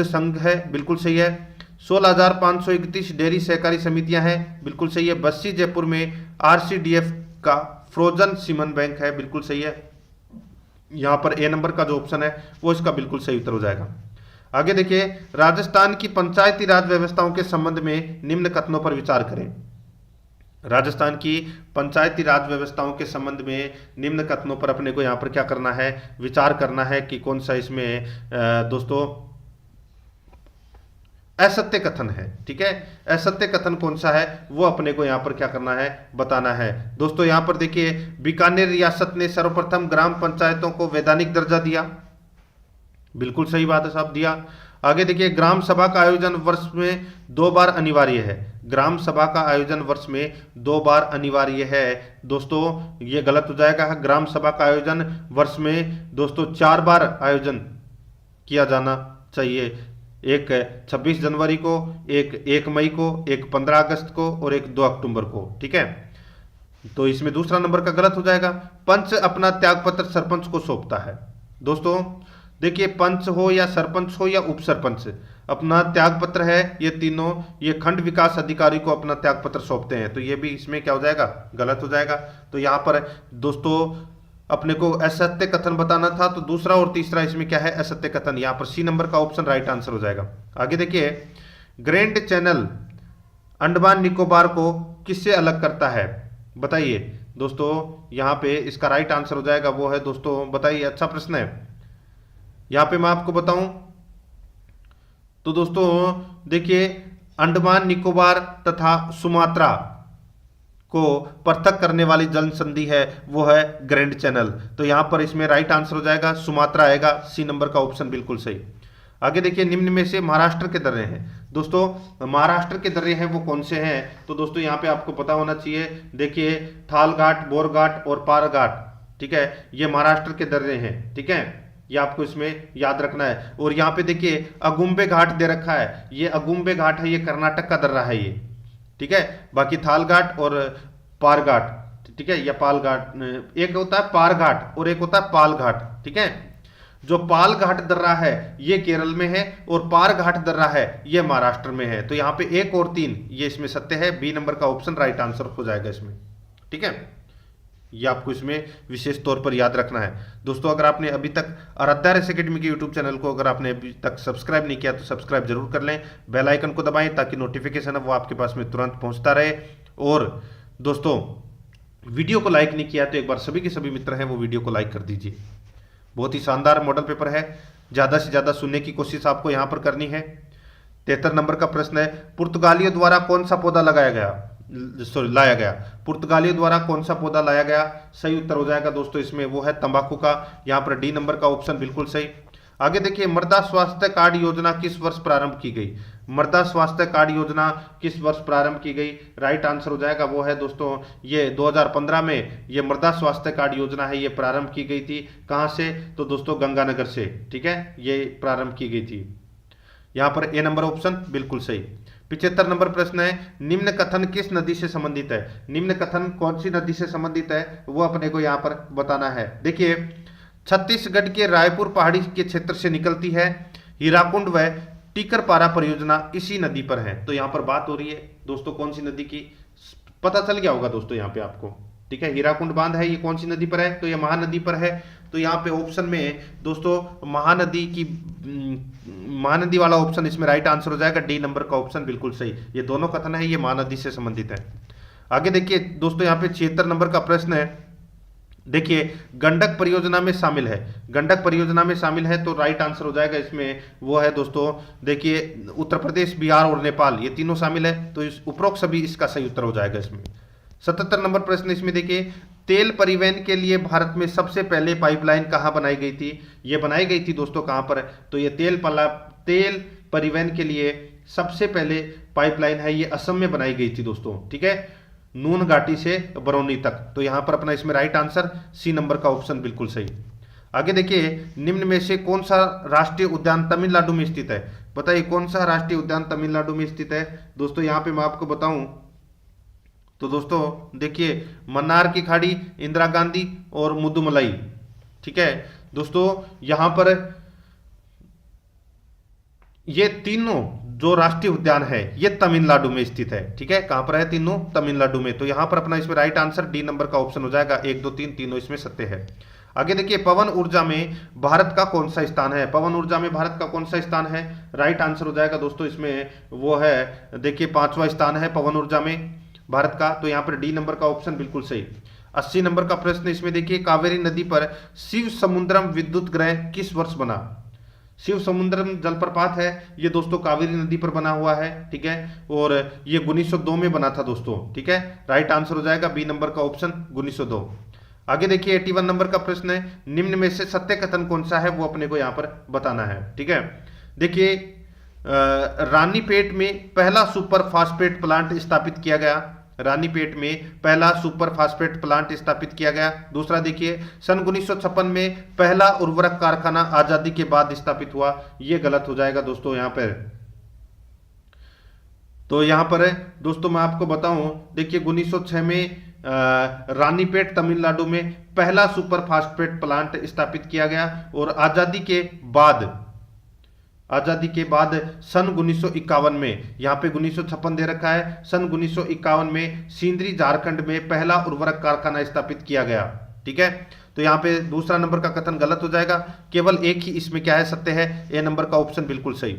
संघ है, बिल्कुल सही है। 16,531 डेयरी सहकारी समितियां हैं, बिल्कुल सही है। बस्सी जयपुर में आरसीडीएफ का फ्रोजन सीमन बैंक है, बिल्कुल सही है। यहां पर ए नंबर का जो ऑप्शन है वो इसका बिल्कुल सही उत्तर हो जाएगा। आगे देखिए राजस्थान की पंचायती राज व्यवस्थाओं के संबंध में निम्न कथनों पर विचार करें। राजस्थान की पंचायती राज व्यवस्थाओं के संबंध में निम्न कथनों पर अपने को यहां पर क्या करना है, विचार करना है कि कौन सा इसमें दोस्तों असत्य कथन है। ठीक है, असत्य कथन कौन सा है वो अपने को यहां पर क्या करना है, बताना है। दोस्तों यहां पर देखिए बीकानेर रियासत ने सर्वप्रथम ग्राम पंचायतों को वैधानिक दर्जा दिया, बिल्कुल सही बात है साहब, दिया। आगे देखिए ग्राम सभा का आयोजन वर्ष में 2 बार अनिवार्य है। ग्राम सभा का आयोजन वर्ष में 2 बार अनिवार्य है दोस्तों, ये गलत हो जाएगा। ग्राम सभा का आयोजन वर्ष में दोस्तों 4 बार आयोजन किया जाना चाहिए। एक 26 जनवरी को, एक 1 मई को, एक 15 अगस्त को और एक 2 अक्टूबर को। ठीक है, तो इसमें दूसरा नंबर का गलत हो जाएगा। पंच अपना त्यागपत्र सरपंच को सौंपता है। दोस्तों देखिए पंच हो या सरपंच हो या उप सरपंच, अपना त्यागपत्र है, ये तीनों ये खंड विकास अधिकारी को अपना त्यागपत्र सौंपते हैं। तो ये भी इसमें क्या हो जाएगा, गलत हो जाएगा। तो यहाँ पर दोस्तों अपने को असत्य कथन बताना था, तो दूसरा और तीसरा इसमें क्या है, असत्य कथन। यहाँ पर सी नंबर का ऑप्शन राइट आंसर हो जाएगा। आगे देखिए ग्रैंड चैनल अंडमान निकोबार को किससे अलग करता है, बताइए दोस्तों। यहाँ पे इसका राइट आंसर हो जाएगा वो है दोस्तों, बताइए, अच्छा प्रश्न है। यहाँ पे मैं आपको बताऊं तो दोस्तों देखिए अंडमान निकोबार तथा सुमात्रा को पृथक करने वाली जल संधि है वो है ग्रैंड चैनल। तो यहां पर इसमें राइट आंसर हो जाएगा सुमात्रा आएगा, सी नंबर का ऑप्शन बिल्कुल सही। आगे देखिए निम्न में से महाराष्ट्र के दर्रे हैं। दोस्तों महाराष्ट्र के दर्रे हैं वो कौन से हैं, तो दोस्तों यहाँ पे आपको पता होना चाहिए। देखिए थाल घाट, बोर घाट और पार घाट। ठीक है, ये महाराष्ट्र के दर्रे हैं। ठीक है, ये आपको इसमें याद रखना है। और यहाँ पे देखिए अगुम्बे घाट दे रखा है, ये अगुम्बे घाट है, ये कर्नाटक का दर्रा है ये, ठीक है। बाकी थाल घाट और पार घाट, ठीक है, या पाल घाट, एक होता है पार घाट और एक होता है पाल घाट, ठीक है। जो पाल घाट दर्रा है ये केरल में है और पार घाट दर्रा है ये महाराष्ट्र में है। तो यहाँ पे 1 और 3 ये इसमें सत्य है, बी नंबर का ऑप्शन राइट आंसर हो जाएगा इसमें, ठीक है। ये आपको इसमें विशेष तौर पर याद रखना है। दोस्तों अगर आपने अभी तक आराध्या रेस एकेडमी के यूट्यूब चैनल को अगर आपने अभी तक सब्सक्राइब नहीं किया तो सब्सक्राइब जरूर कर लें, बेल आइकन को दबाएं ताकि नोटिफिकेशन है वो आपके पास में तुरंत पहुंचता रहे। और दोस्तों वीडियो को लाइक नहीं किया तो एक बार सभी के सभी मित्र हैं वो वीडियो को लाइक कर दीजिए। बहुत ही शानदार मॉडल पेपर है, ज़्यादा से ज़्यादा सुनने की कोशिश आपको यहाँ पर करनी है। 73 नंबर का प्रश्न है, पुर्तगालियों द्वारा कौन सा पौधा लाया गया। पुर्तगालियों द्वारा कौन सा पौधा लाया गया, सही उत्तर हो जाएगा दोस्तों इसमें वो है तंबाकू का। यहाँ पर डी नंबर का ऑप्शन बिल्कुल सही। आगे देखिए मृदा स्वास्थ्य कार्ड योजना किस वर्ष प्रारंभ की गई। मृदा स्वास्थ्य कार्ड योजना किस वर्ष प्रारंभ की गई, राइट आंसर हो जाएगा वो है दोस्तों ये 2015 में ये मृदा स्वास्थ्य कार्ड योजना है ये प्रारंभ की गई थी। कहाँ से, तो दोस्तों गंगानगर से, ठीक है, ये प्रारंभ की गई थी। यहाँ पर ए नंबर ऑप्शन बिल्कुल सही। 75 नंबर प्रश्न है, निम्न कथन किस नदी से संबंधित है। निम्न कथन कौन सी नदी से संबंधित है वो अपने को यहाँ पर बताना है। देखिए छत्तीसगढ़ के रायपुर पहाड़ी के क्षेत्र से निकलती है, हीराकुंड व टीकरपारा परियोजना इसी नदी पर है। तो यहाँ पर बात हो रही है दोस्तों कौन सी नदी की, पता चल गया होगा दोस्तों यहाँ पे आपको, ठीक है। हीराकुंड बांध है ये कौन सी नदी पर है, तो ये महानदी पर है। तो यहाँ पे ऑप्शन में दोस्तों महानदी वाला ऑप्शन इसमें राइट आंसर हो जाएगा, डी नंबर का ऑप्शन बिल्कुल सही। ये दोनों कथन है ये महानदी से संबंधित है। आगे देखिए दोस्तों यहाँ पे 76 नंबर का प्रश्न है, देखिए गंडक परियोजना में शामिल है। गंडक परियोजना में शामिल है तो राइट आंसर हो जाएगा इसमें वो है दोस्तों, देखिए उत्तर प्रदेश, बिहार और नेपाल ये तीनों शामिल है। तो इस उपरोक्त सभी इसका सही उत्तर हो जाएगा इसमें। 77 नंबर प्रश्न इसमें देखिए, तेल परिवहन के लिए भारत में सबसे पहले पाइपलाइन कहाँ बनाई गई थी। ये बनाई गई थी दोस्तों कहाँ पर, तो ये तेल परिवहन के लिए सबसे पहले पाइपलाइन है ये असम में बनाई गई थी दोस्तों, ठीक है, नून घाटी से बरौनी तक। तो यहां पर अपना इसमें राइट आंसर सी नंबर का ऑप्शन बिल्कुल सही। आगे देखिए निम्न में से कौन सा राष्ट्रीय उद्यान तमिलनाडु में स्थित है। बताइए कौन सा राष्ट्रीय उद्यान तमिलनाडु में स्थित है। दोस्तों यहां पे मैं आपको बताऊं तो दोस्तों देखिए मन्नार की खाड़ी, इंदिरा गांधी और मुदुमलाई, ठीक है। दोस्तों यहां पर ये तीनों जो राष्ट्रीय उद्यान है ये तमिलनाडु में स्थित है, ठीक है। कहां पर है, तीनों तमिलनाडु में। तो यहां पर अपना इसमें राइट आंसर डी नंबर का ऑप्शन हो जाएगा, 1 2 3 तीनों इसमें सत्य है। आगे देखिए पवन ऊर्जा में भारत का कौन सा स्थान है। पवन ऊर्जा में भारत का कौन सा स्थान है, राइट आंसर हो जाएगा दोस्तों इसमें वो है देखिए 5वां स्थान है पवन ऊर्जा में भारत का। तो यहाँ पर डी नंबर का ऑप्शन बिल्कुल सही। 80 नंबर का प्रश्न इसमें देखिए, कावेरी नदी पर शिव समुद्रम विद्युत ग्रह किस वर्ष बना। शिव समुद्रम जलप्रपात है ये दोस्तों कावेरी नदी पर बना हुआ है, ठीक है, और ये 1902 में बना था दोस्तों, ठीक है। राइट आंसर हो जाएगा बी नंबर का ऑप्शन 1902। आगे देखिए 81 नंबर का प्रश्न है, निम्न में से सत्य कथन कौन सा है वो अपने को यहाँ पर बताना है, ठीक है। देखिए रानीपेट में पहला सुपर फास्फेट प्लांट स्थापित किया गया। रानीपेट में पहला सुपर फास्फेट प्लांट स्थापित किया गया। दूसरा देखिए सन 1956 में पहला उर्वरक कारखाना आजादी के बाद स्थापित हुआ। ये गलत हो जाएगा दोस्तों यहाँ पर। तो यहाँ पर दोस्तों मैं आपको बताऊं, देखिए 1906 में रानीपेट तमिलनाडु में पहला सुपर फास्फेट प्लांट स्थापित किया गया और आजादी के बाद सन 1951 में, यहाँ पे 1956 दे रखा है, सन 1951 में सिंदरी झारखंड में पहला उर्वरक कारखाना स्थापित किया गया, ठीक है। तो यहाँ पे दूसरा नंबर का कथन गलत हो जाएगा, केवल एक ही इसमें क्या है सत्य है, ए नंबर का ऑप्शन बिल्कुल सही।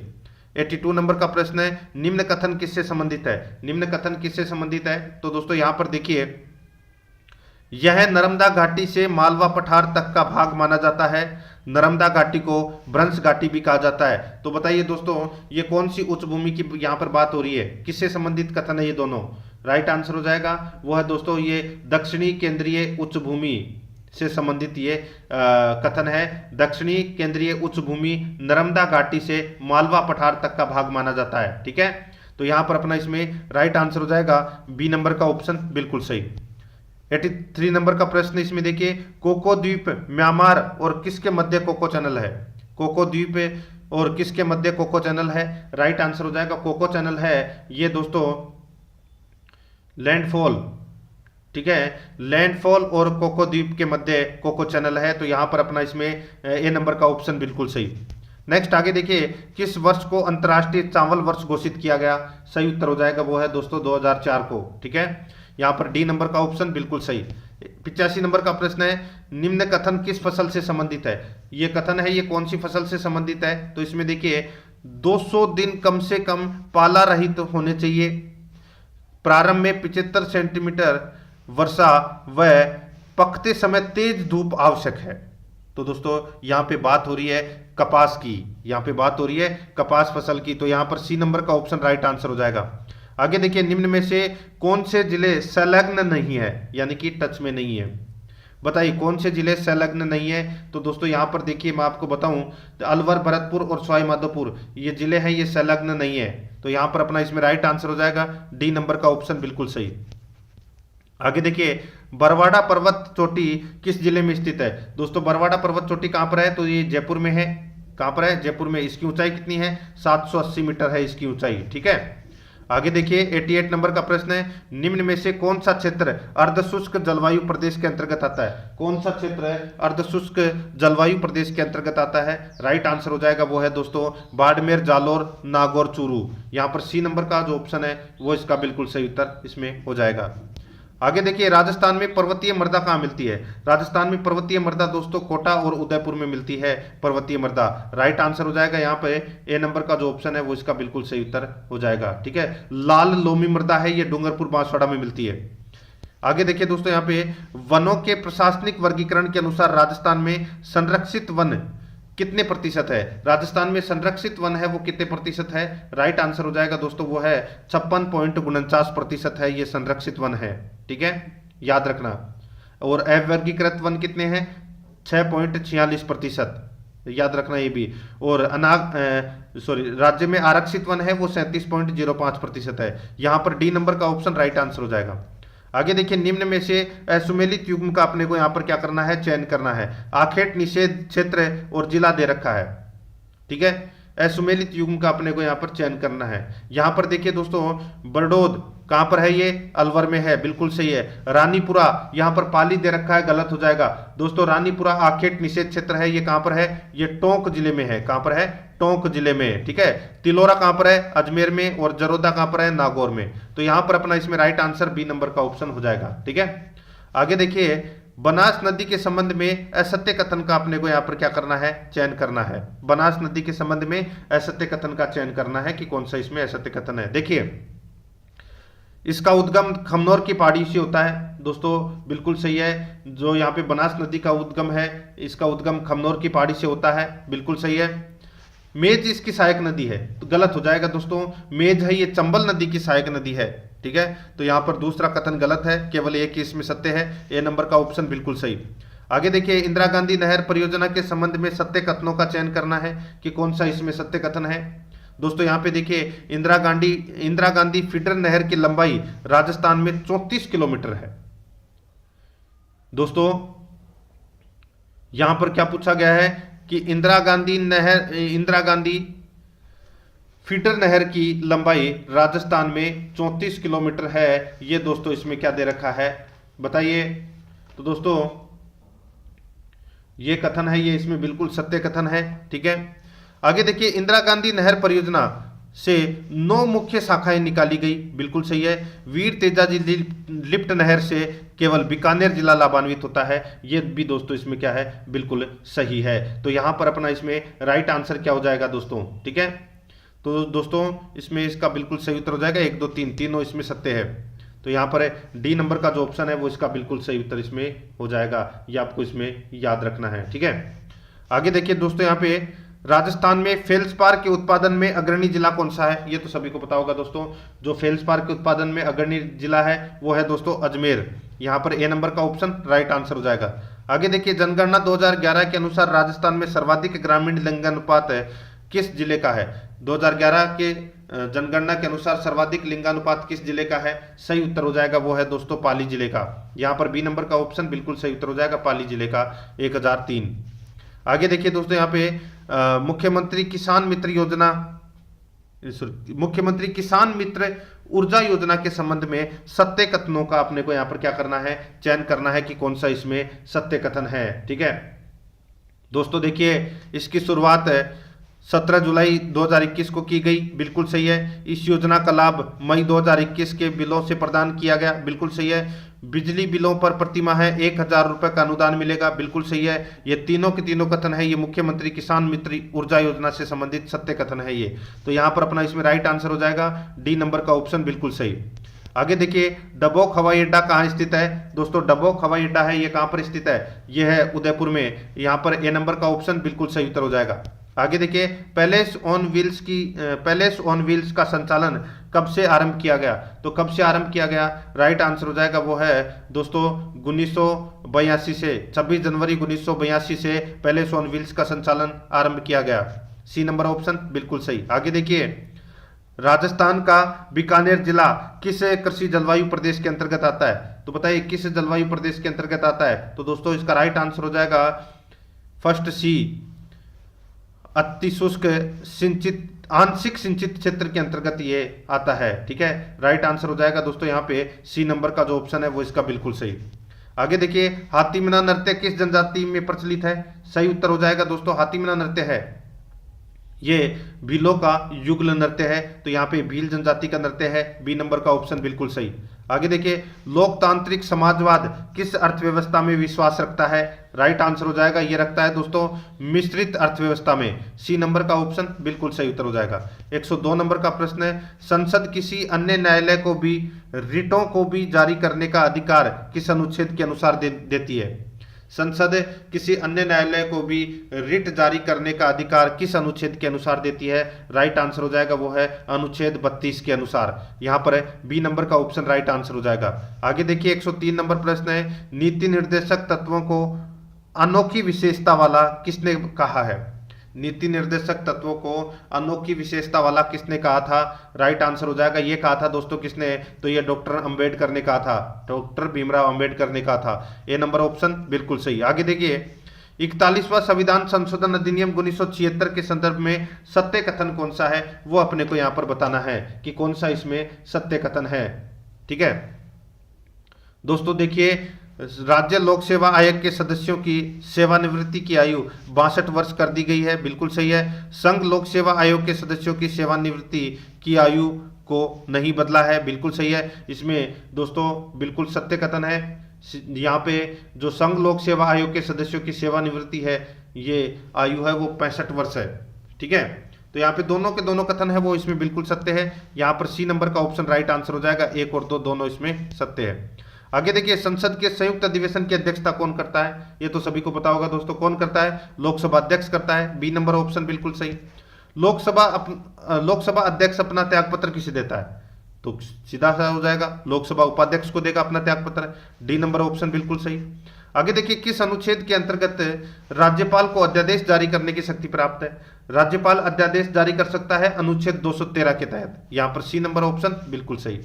82 नंबर का प्रश्न है, निम्न कथन किससे संबंधित है। निम्न कथन किससे संबंधित है, तो दोस्तों यहाँ पर देखिए यह नर्मदा घाटी से मालवा पठार तक का भाग माना जाता है। नर्मदा घाटी को भ्रंश घाटी भी कहा जाता है। तो बताइए दोस्तों ये कौन सी उच्च भूमि की यहाँ पर बात हो रही है, किससे संबंधित कथन है ये दोनों। राइट आंसर हो जाएगा वो है दोस्तों ये दक्षिणी केंद्रीय उच्च भूमि से संबंधित ये कथन है। दक्षिणी केंद्रीय उच्च भूमि नर्मदा घाटी से मालवा पठार तक का भाग माना जाता है, ठीक है। तो यहाँ पर अपना इसमें राइट आंसर हो जाएगा बी नंबर का ऑप्शन बिल्कुल सही। 83 नंबर का प्रश्न इसमें देखिए, कोको द्वीप म्यांमार और किसके मध्य कोको चैनल है? कोको द्वीप और किसके मध्य कोको चैनल है? राइट आंसर हो जाएगा कोको चैनल है ये दोस्तों लैंडफॉल, ठीक है, लैंडफॉल और कोको द्वीप के मध्य कोको चैनल है। तो यहां पर अपना इसमें ए नंबर का ऑप्शन बिल्कुल सही। नेक्स्ट आगे देखिए, किस वर्ष को अंतर्राष्ट्रीय चावल वर्ष घोषित किया गया? सही उत्तर हो जाएगा वो है दोस्तों 2004 को, ठीक है। यहां पर डी नंबर का ऑप्शन बिल्कुल सही। 85 नंबर का प्रश्न है, निम्न कथन किस फसल से संबंधित है? ये कथन है ये कौन सी फसल से संबंधित है? तो इसमें देखिए 200 दिन कम से कम पाला रहित होने चाहिए, प्रारंभ में 75 सेंटीमीटर वर्षा व पकते समय तेज धूप आवश्यक है। तो दोस्तों यहां पे बात हो रही है कपास की, यहां पे बात हो रही है कपास फसल की। तो यहां पर सी नंबर का ऑप्शन राइट आंसर हो जाएगा। आगे देखिए, निम्न में से कौन से जिले संलग्न नहीं है, यानी कि टच में नहीं है? बताइए कौन से जिले संलग्न नहीं है? तो दोस्तों यहां पर देखिए मैं आपको बताऊं, अलवर, भरतपुर और सवाई माधोपुर ये जिले हैं, ये संलग्न नहीं है। तो यहां पर अपना इसमें राइट आंसर हो जाएगा डी नंबर का ऑप्शन बिल्कुल सही। आगे देखिए, बरवाड़ा पर्वत चोटी किस जिले में स्थित है? दोस्तों बरवाड़ा पर्वत चोटी कहां पर है? तो ये जयपुर में है। कहां पर है? जयपुर में। इसकी ऊंचाई कितनी है? 780 मीटर है इसकी ऊंचाई, ठीक है। आगे देखिए 88 नंबर का प्रश्न है, निम्न में से कौन सा क्षेत्र अर्धशुष्क जलवायु प्रदेश के अंतर्गत आता है? कौन सा क्षेत्र है अर्धशुष्क जलवायु प्रदेश के अंतर्गत आता है? राइट आंसर हो जाएगा वो है दोस्तों बाड़मेर, जालोर, नागौर, चूरू। यहां पर सी नंबर का जो ऑप्शन है वो इसका बिल्कुल सही उत्तर इसमें हो जाएगा। आगे देखिए, राजस्थान में पर्वतीय मृदा कहाँ मिलती है? राजस्थान में पर्वतीय मृदा दोस्तों कोटा और उदयपुर में मिलती है पर्वतीय मृदा। राइट आंसर हो जाएगा यहाँ पे ए नंबर का जो ऑप्शन है वो इसका बिल्कुल सही उत्तर हो जाएगा, ठीक है। लाल लोमी मृदा है ये डूंगरपुर बांसवाड़ा में मिलती है। आगे देखिए दोस्तों, यहाँ पे वनों के प्रशासनिक वर्गीकरण के अनुसार राजस्थान में संरक्षित वन कितने प्रतिशत है? राजस्थान में संरक्षित वन है वो कितने प्रतिशत है? राइट आंसर हो जाएगा दोस्तों वो है 56.49% है, ये संरक्षित वन है, ठीक है, याद रखना। और अवर्गीकृत वन कितने हैं? 6.46%, याद रखना ये भी। और राज्य में आरक्षित वन है वो 37.05% है। यहां पर डी नंबर का ऑप्शन राइट आंसर हो जाएगा। आगे देखिए, निम्न में से सुमेलित युग्म का अपने को यहां पर क्या करना है? चयन करना है। आखेट, निषेध क्षेत्र और जिला दे रखा है, ठीक है। असुमेलित युग्म का अपने को यहां पर चयन करना है। यहां पर देखिए दोस्तों, बरडोद कहां पर है? ये अलवर में है, बिल्कुल सही है। रानीपुरा यहां पर पाली दे रखा है, गलत हो जाएगा दोस्तों। रानीपुरा आखेट निषेध क्षेत्र है, ये कहां पर है? ये टोंक जिले में है। कहां पर है? टोंक जिले में, ठीक है। तिलोरा कहां पर है? अजमेर में। और जरोदा कहां पर है? नागौर में। तो यहां पर अपना इसमें राइट आंसर बी नंबर का ऑप्शन हो जाएगा, ठीक है। आगे देखिए, बनास नदी के संबंध में असत्य कथन का अपने को यहाँ पर क्या करना है? चयन करना है। बनास नदी के संबंध में असत्य कथन का चयन करना है कि कौन सा इसमें असत्य कथन है। देखिए, इसका उद्गम खमनौर की पहाड़ी से होता है दोस्तों, बिल्कुल सही है। जो यहाँ पे बनास नदी का उद्गम है, इसका उद्गम खमनौर की पहाड़ी से होता है, बिल्कुल सही है। मेज इसकी सहायक नदी है, तो गलत हो जाएगा दोस्तों। मेज है ये चंबल नदी की सहायक नदी है, ठीक है। तो यहां पर दूसरा कथन गलत है, केवल एक ही इसमें सत्य है। ए नंबर का ऑप्शन बिल्कुल सही। आगे देखिए, इंदिरा गांधी नहर परियोजना के संबंध में सत्य कथनों का चयन करना है कि कौन सा इसमें सत्य कथन है। दोस्तों यहां पे देखिए, इंदिरा गांधी फीडर नहर की लंबाई राजस्थान में 34 किलोमीटर है। दोस्तों यहां पर क्या पूछा गया है कि इंदिरा गांधी फीडर नहर की लंबाई राजस्थान में 34 किलोमीटर है। ये दोस्तों इसमें क्या दे रखा है बताइए। तो दोस्तों ये कथन है, ये इसमें बिल्कुल सत्य कथन है, ठीक है। आगे देखिए, इंदिरा गांधी नहर परियोजना से 9 मुख्य शाखाएं निकाली गई, बिल्कुल सही है। वीर तेजाजी लिफ्ट नहर से केवल बीकानेर जिला लाभान्वित होता है, ये भी दोस्तों इसमें क्या है? बिल्कुल सही है। तो यहां पर अपना इसमें राइट आंसर क्या हो जाएगा दोस्तों, ठीक है। तो दोस्तों इसमें इसका बिल्कुल सही उत्तर हो जाएगा 1 2 3, तीनों इसमें सत्य है। तो यहाँ पर डी नंबर का जो ऑप्शन है वो इसका बिल्कुल सही उत्तर इसमें हो जाएगा, ये आपको इसमें याद रखना है, ठीक है। आगे देखिए दोस्तों, यहाँ पे राजस्थान में फेल्सपार के उत्पादन में अग्रणी जिला कौन सा है? ये तो सभी को पता होगा दोस्तों। जो फेल्सपार के उत्पादन में अग्रणी जिला है वो है दोस्तों अजमेर। यहाँ पर ए नंबर का ऑप्शन राइट आंसर हो जाएगा। आगे देखिए, जनगणना 2011 के अनुसार राजस्थान में सर्वाधिक ग्रामीण लिंगानुपात किस जिले का है? 2011 के जनगणना के अनुसार सर्वाधिक लिंगानुपात किस जिले का है? सही उत्तर हो जाएगा वो है दोस्तों पाली जिले का। यहाँ पर बी नंबर का ऑप्शन बिल्कुल सही उत्तर हो जाएगा, पाली जिले का 1003। आगे देखिए दोस्तों, यहाँ पे मुख्यमंत्री किसान मित्र योजना, मुख्यमंत्री किसान मित्र ऊर्जा योजना के संबंध में सत्य कथनों का अपने को यहाँ पर क्या करना है? चयन करना है कि कौन सा इसमें सत्य कथन है। ठीक है दोस्तों, देखिए इसकी शुरुआत 17 जुलाई 2021 को की गई, बिल्कुल सही है। इस योजना का लाभ मई 2021 के बिलों से प्रदान किया गया, बिल्कुल सही है। बिजली बिलों पर प्रतिमाह 1000 रुपये का अनुदान मिलेगा, बिल्कुल सही है। ये तीनों के तीनों कथन है, ये मुख्यमंत्री किसान मित्र ऊर्जा योजना से संबंधित सत्य कथन है ये। तो यहाँ पर अपना इसमें राइट आंसर हो जाएगा डी नंबर का ऑप्शन, बिल्कुल सही। आगे देखिए, डबोक हवाई अड्डा कहाँ स्थित है? दोस्तों डबोक हवाई अड्डा है, ये कहाँ पर स्थित है? ये है उदयपुर में। यहाँ पर ए नंबर का ऑप्शन बिल्कुल सही उत्तर हो जाएगा। आगे देखिए, पैलेस ऑन व्हील्स का संचालन कब से आरंभ किया गया? तो कब से आरंभ किया गया? राइट आंसर हो जाएगा वो है दोस्तों 1982 से, 26 जनवरी 1982 से पैलेस ऑन व्हील्स का संचालन आरंभ किया गया। सी नंबर ऑप्शन बिल्कुल सही। आगे देखिए, राजस्थान का बीकानेर जिला किस कृषि जलवायु प्रदेश के अंतर्गत आता है? तो बताइए किस जलवायु प्रदेश के अंतर्गत आता है? तो दोस्तों इसका राइट आंसर हो जाएगा फर्स्ट सी, अति शुष्क सिंचित आंशिक सिंचित क्षेत्र के अंतर्गत ये आता है। ठीक है, राइट आंसर हो जाएगा दोस्तों यहाँ पे सी नंबर का जो ऑप्शन है वो इसका बिल्कुल सही। आगे देखिए, हाथीमना नृत्य किस जनजाति में प्रचलित है? सही उत्तर हो जाएगा दोस्तों हाथीमना नृत्य है, ये भीलों का युगल नृत्य है, तो यहाँ पे भील जनजाति का नृत्य है, बी नंबर का ऑप्शन बिल्कुल सही। आगे देखिए, लोकतांत्रिक समाजवाद किस अर्थव्यवस्था में विश्वास रखता है? राइट आंसर हो जाएगा ये रखता है दोस्तों मिश्रित अर्थव्यवस्था में, सी नंबर का ऑप्शन बिल्कुल सही उत्तर हो जाएगा। 102 नंबर का प्रश्न है, संसद किसी अन्य न्यायालय को भी रिटों को भी जारी करने का अधिकार किस अनुच्छेद के अनुसार देती है? संसद किसी अन्य न्यायालय को भी रिट जारी करने का अधिकार किस अनुच्छेद के अनुसार देती है? राइट आंसर हो जाएगा वो है अनुच्छेद 32 के अनुसार। यहाँ पर बी नंबर का ऑप्शन राइट आंसर हो जाएगा। आगे देखिए, 103 नंबर प्रश्न है, नीति निर्देशक तत्वों को अनोखी विशेषता वाला किसने कहा है? नीति निर्देशक तत्वों को अनोखी विशेषता वाला किसने कहा था? राइट आंसर हो जाएगा ये कहा था दोस्तों किसने? तो ये डॉक्टर अंबेडकर ने कहा था, डॉक्टर भीमराव अंबेडकर ने कहा था। ए नंबर ऑप्शन बिल्कुल सही। आगे देखिए, 41वां संविधान संशोधन अधिनियम 1976 के संदर्भ में सत्य कथन कौन सा है? वो अपने को यहाँ पर बताना है कि कौन सा इसमें सत्य कथन है। ठीक है दोस्तों, देखिए राज्य लोक सेवा आयोग के सदस्यों की सेवानिवृत्ति की आयु 62 वर्ष कर दी गई है, बिल्कुल सही है। संघ लोक सेवा आयोग के सदस्यों की सेवानिवृत्ति की आयु को नहीं बदला है, बिल्कुल सही है। इसमें दोस्तों बिल्कुल सत्य कथन है। यहाँ पे जो संघ लोक सेवा आयोग के सदस्यों की सेवानिवृत्ति है ये आयु है वो 65 वर्ष है। ठीक है, तो यहाँ पे दोनों के दोनों कथन है वो इसमें बिल्कुल सत्य है। यहाँ पर सी नंबर का ऑप्शन राइट आंसर हो जाएगा, एक और दो दोनों इसमें सत्य है। आगे देखिए, संसद के संयुक्त अधिवेशन की अध्यक्षता कौन करता है? ये तो सभी को पता होगा दोस्तों, कौन करता है? लोकसभा अध्यक्ष करता है, बी नंबर ऑप्शन बिल्कुल सही। लोकसभा अध्यक्ष अपना त्याग पत्र किसे देता है? तो सीधा सा हो जाएगा लोकसभा उपाध्यक्ष को देगा अपना त्याग पत्र, डी नंबर ऑप्शन बिल्कुल सही। आगे देखिए, किस अनुच्छेद के अंतर्गत राज्यपाल को अध्यादेश जारी करने की शक्ति प्राप्त है? राज्यपाल अध्यादेश जारी कर सकता है अनुच्छेद 213 के तहत, यहाँ पर सी नंबर ऑप्शन बिल्कुल सही।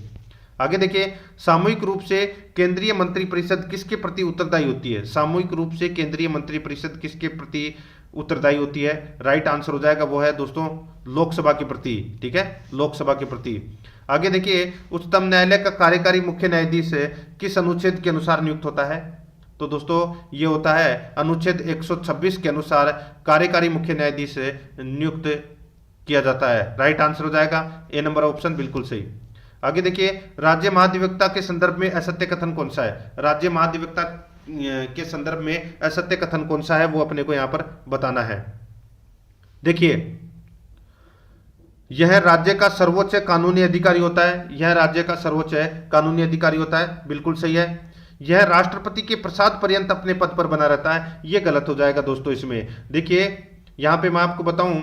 आगे देखिए, सामूहिक रूप से केंद्रीय मंत्रिपरिषद किसके प्रति उत्तरदायी होती है? सामूहिक रूप से केंद्रीय मंत्रिपरिषद किसके प्रति उत्तरदायी होती है? राइट आंसर हो जाएगा वो है दोस्तों लोकसभा के प्रति। ठीक है, लोकसभा के प्रति। आगे देखिए, उच्चतम न्यायालय का कार्यकारी मुख्य न्यायाधीश किस अनुच्छेद के अनुसार नियुक्त होता है? तो दोस्तों ये होता है अनुच्छेद 126 के अनुसार कार्यकारी मुख्य न्यायाधीश नियुक्त किया जाता है। राइट आंसर हो जाएगा ए नंबर ऑप्शन बिल्कुल सही। आगे देखिए, राज्य महाधिवक्ता के संदर्भ में असत्य कथन कौन सा है? राज्य महाधिवक्ता के संदर्भ में असत्य कथन कौन सा है वो अपने को यहां पर बताना है। देखिए, यह राज्य का सर्वोच्च कानूनी अधिकारी होता है, यह राज्य का सर्वोच्च कानूनी अधिकारी होता है, बिल्कुल सही है। यह राष्ट्रपति के प्रसाद पर्यंत अपने पद पर बना रहता है, यह गलत हो जाएगा दोस्तों इसमें। देखिए यहां पे मैं आपको बताऊं,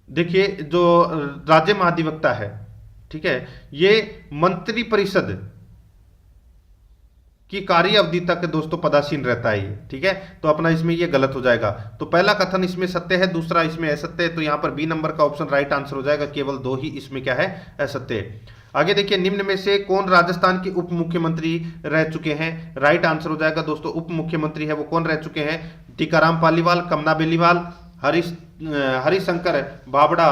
देखिए जो राज्य महाधिवक्ता है, ठीक है, ये मंत्रिपरिषद की कार्य अवधि तक दोस्तों पदासीन रहता है ये, ठीक है। तो अपना इसमें ये गलत हो जाएगा। तो पहला कथन इसमें सत्य है, दूसरा इसमें असत्य है, तो यहाँ पर बी नंबर का ऑप्शन राइट आंसर हो जाएगा। केवल 2 ही इसमें क्या है, असत्य है। आगे देखिए, निम्न में से कौन राजस्थान के उप मुख्यमंत्री रह चुके हैं? राइट आंसर हो जाएगा दोस्तों, उप मुख्यमंत्री है वो कौन रह चुके हैं? टीकाराम पालीवाल, कमला बेलीवाल, हरिशंकर बावड़ा,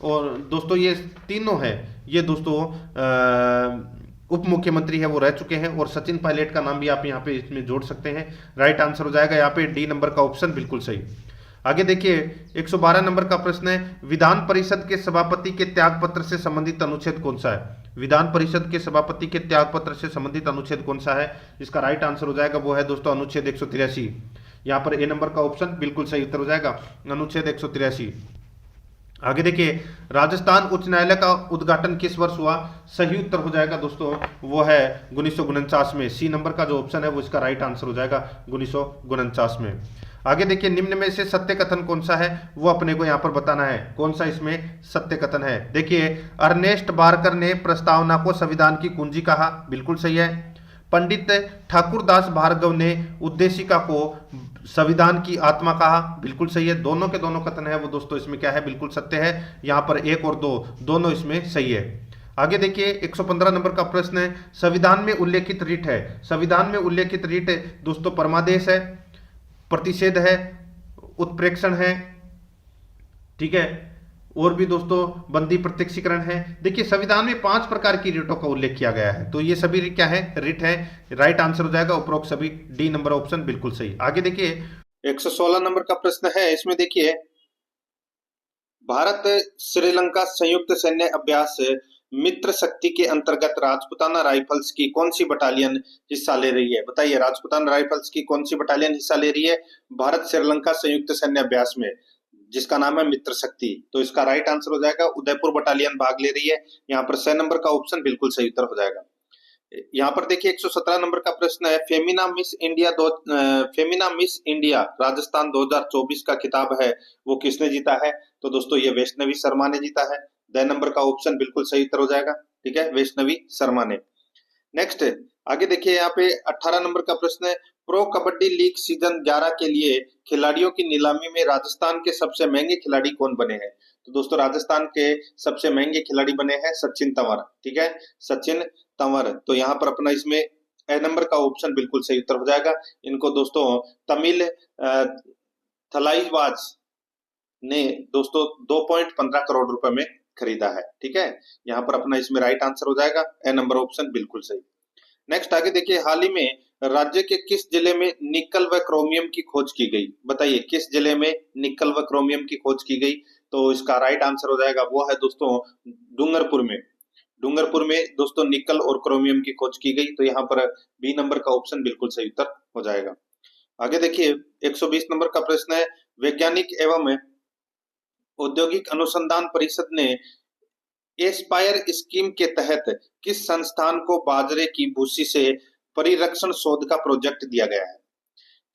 और दोस्तों ये तीनों हैं, ये दोस्तों उप मुख्यमंत्री है वो रह चुके हैं। और सचिन पायलट का नाम भी आप यहाँ पे इसमें जोड़ सकते हैं। राइट आंसर हो जाएगा यहाँ पे डी नंबर का ऑप्शन, बिल्कुल सही। आगे देखिए, 112 नंबर का प्रश्न है, विधान परिषद के सभापति के त्याग पत्र से संबंधित अनुच्छेद कौन सा है? विधान परिषद के सभापति के त्याग पत्र से संबंधित अनुच्छेद कौन सा है? इसका राइट आंसर हो जाएगा वो है दोस्तों अनुच्छेद 183। यहाँ पर ए नंबर का ऑप्शन बिल्कुल सही उत्तर हो जाएगा, अनुच्छेद 183। आगे देखिए, राजस्थान उच्च न्यायालय का उद्घाटन किस वर्ष हुआ? सही उत्तर हो जाएगा दोस्तों वो है 1949 में। सी नंबर का जो ऑप्शन है वो इसका राइट आंसर हो जाएगा 1949 में। आगे देखिए, निम्न में से सत्य कथन कौन सा है वो अपने को यहाँ पर बताना है। कौन सा इसमें सत्य कथन है? देखिए, अर्नेस्ट बारकर ने प्रस्तावना को संविधान की कुंजी कहा, बिल्कुल सही है। पंडित ठाकुरदास भार्गव ने उद्देशिका को संविधान की आत्मा कहा, बिल्कुल सही है। दोनों के दोनों कथन है वो दोस्तों इसमें क्या है, बिल्कुल सत्य है। यहाँ पर 1 और 2 दोनों इसमें सही है। आगे देखिए, 115 नंबर का प्रश्न है, संविधान में उल्लेखित रीट है। संविधान में उल्लेखित रीट दोस्तों परमादेश है, प्रतिषेध है, उत्प्रेक्षण है, ठीक है, और भी दोस्तों बंदी प्रत्यक्षीकरण है। देखिए, संविधान में 5 प्रकार की रिटों का उल्लेख किया गया है, तो ये सभी क्या है, रिट है। राइट आंसर हो जाएगा उपरोक्त सभी, डी नंबर ऑप्शन बिल्कुल सही। आगे देखिए, 116 नंबर का प्रश्न है, इसमें देखिए, भारत श्रीलंका संयुक्त सैन्य अभ्यास मित्र शक्ति के अंतर्गत राजपुताना राइफल्स की कौन सी बटालियन हिस्सा ले रही है? बताइए, राजपुताना राइफल्स की कौन सी बटालियन हिस्सा ले रही है भारत श्रीलंका संयुक्त सैन्य अभ्यास में, जिसका नाम है मित्र शक्ति? तो इसका राइट आंसर हो जाएगा उदयपुर बटालियन भाग ले रही है। यहाँ पर 6 नंबर का ऑप्शन बिल्कुल सही उत्तर हो जाएगा। यहाँ पर देखिए, 117 नंबर का प्रश्न है, फेमिना मिस इंडिया राजस्थान 2024 का खिताब है वो किसने जीता है? तो दोस्तों ये वैष्णवी शर्मा ने जीता है। 2 नंबर का ऑप्शन बिल्कुल सही उत्तर हो जाएगा, ठीक है, वैष्णवी शर्मा ने। नेक्स्ट, आगे देखिए, यहाँ पे 18 नंबर का प्रश्न है, प्रो कबड्डी लीग सीजन 11 के लिए खिलाड़ियों की नीलामी में राजस्थान के सबसे महंगे खिलाड़ी कौन बने हैं? तो दोस्तों राजस्थान के सबसे महंगे खिलाड़ी बने हैं सचिन तंवर, ठीक है, सचिन तंवर। तो यहाँ पर अपना इसमें ए नंबर का ऑप्शन बिल्कुल सही उत्तर हो जाएगा। इनको दोस्तों तमिल थलाईवाज ने दोस्तों 2.15 करोड़ रुपए में खरीदा है, ठीक है। यहाँ पर अपना इसमें राइट आंसर हो जाएगा ए नंबर ऑप्शन बिल्कुल सही। नेक्स्ट, आगे देखिए, हाल ही में राज्य के किस जिले में निकल व क्रोमियम की खोज की गई? बताइए, किस जिले में निकल व क्रोमियम की खोज की गई? तो इसका राइट आंसर हो जाएगा वो है दोस्तों डूंगरपुर में। डूंगरपुर में दोस्तों निकल और क्रोमियम की खोज की गई। तो यहाँ पर बी नंबर का ऑप्शन बिल्कुल सही उत्तर हो जाएगा। आगे देखिए, 120 नंबर का प्रश्न है, वैज्ञानिक एवं औद्योगिक अनुसंधान परिषद ने एस्पायर स्कीम के तहत किस संस्थान को बाजरे की भूसी से परिरक्षण शोध का प्रोजेक्ट दिया गया है?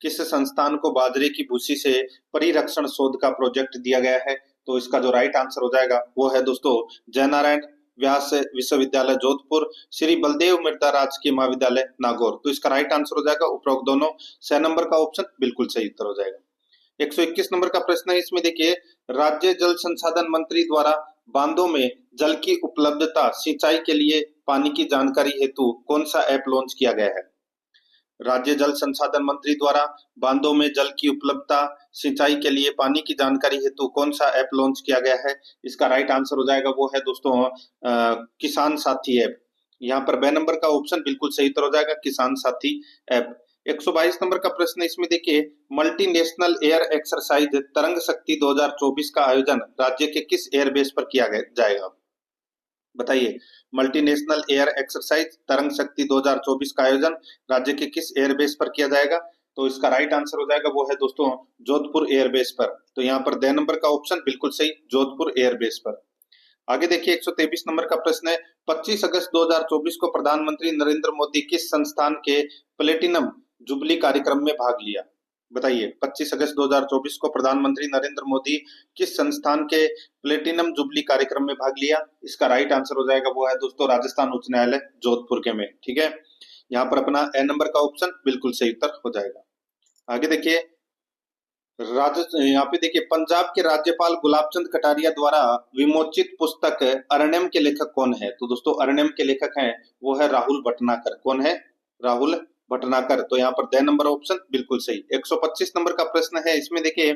किस संस्थान को बाजरे की भूसी से परिरक्षण शोध का प्रोजेक्ट दिया गया है? तो इसका जो राइट आंसर हो जाएगा वो है दोस्तों जयनारायण व्यास विश्वविद्यालय जोधपुर, श्री बलदेव मृदा राजकीय महाविद्यालय नागौर। तो इसका राइट आंसर हो जाएगा उपरोक्त दोनों। 6 नंबर का ऑप्शन बिल्कुल सही उत्तर हो जाएगा। 121 नंबर का प्रश्न है, इसमें देखिए, राज्य जल संसाधन मंत्री द्वारा बांधों में जल की उपलब्धता सिंचाई के लिए पानी की जानकारी हेतु कौन सा ऐप लॉन्च किया गया है? राज्य जल संसाधन मंत्री द्वारा बांधों में जल की उपलब्धता सिंचाई के लिए पानी की जानकारी हेतु कौन सा ऐप लॉन्च किया गया है? इसका राइट आंसर हो जाएगा वो है दोस्तों किसान साथी ऐप। यहाँ पर बे नंबर का ऑप्शन बिल्कुल सही उत्तर हो जाएगा, किसान साथी ऐप। 122 नंबर का प्रश्न इसमें देखिए, मल्टीनेशनल एयर एक्सरसाइज तरंग शक्ति 2024 का आयोजन राज्य के किस एयरबेस पर किया जाएगा? बताइए, मल्टीनेशनल एयर एक्सरसाइज तरंग शक्ति 2024 का आयोजन राज्य के किस एयरबेस पर किया जाएगा? तो इसका राइट आंसर हो जाएगा वो है दोस्तों जोधपुर एयरबेस पर। तो यहाँ पर 2 नंबर का ऑप्शन बिल्कुल सही, जोधपुर एयरबेस पर। आगे देखिए, 123 नंबर का प्रश्न है, 25 अगस्त 2024 को प्रधानमंत्री नरेंद्र मोदी किस संस्थान के प्लेटिनम जुबली कार्यक्रम में भाग लिया? बताइए, 25 अगस्त 2024 को प्रधानमंत्री नरेंद्र मोदी किस संस्थान के प्लेटिनम जुबली कार्यक्रम में भाग लिया? इसका राइट आंसर हो जाएगा वो है दोस्तों राजस्थान उच्च न्यायालय जोधपुर के में, ठीक है। यहाँ पर अपना ए नंबर का ऑप्शन बिल्कुल सही उत्तर हो जाएगा। आगे देखिए, यहाँ पे देखिए, पंजाब के राज्यपाल गुलाब चंद कटारिया द्वारा विमोचित पुस्तक अरण्यम के लेखक कौन है? तो दोस्तों अरण्यम के लेखक हैं वो है राहुल भटनागर। कौन है? राहुल भटनागर। तो यहाँ पर द नंबर ऑप्शन बिल्कुल सही। 125 नंबर का प्रश्न है, इसमें देखिए,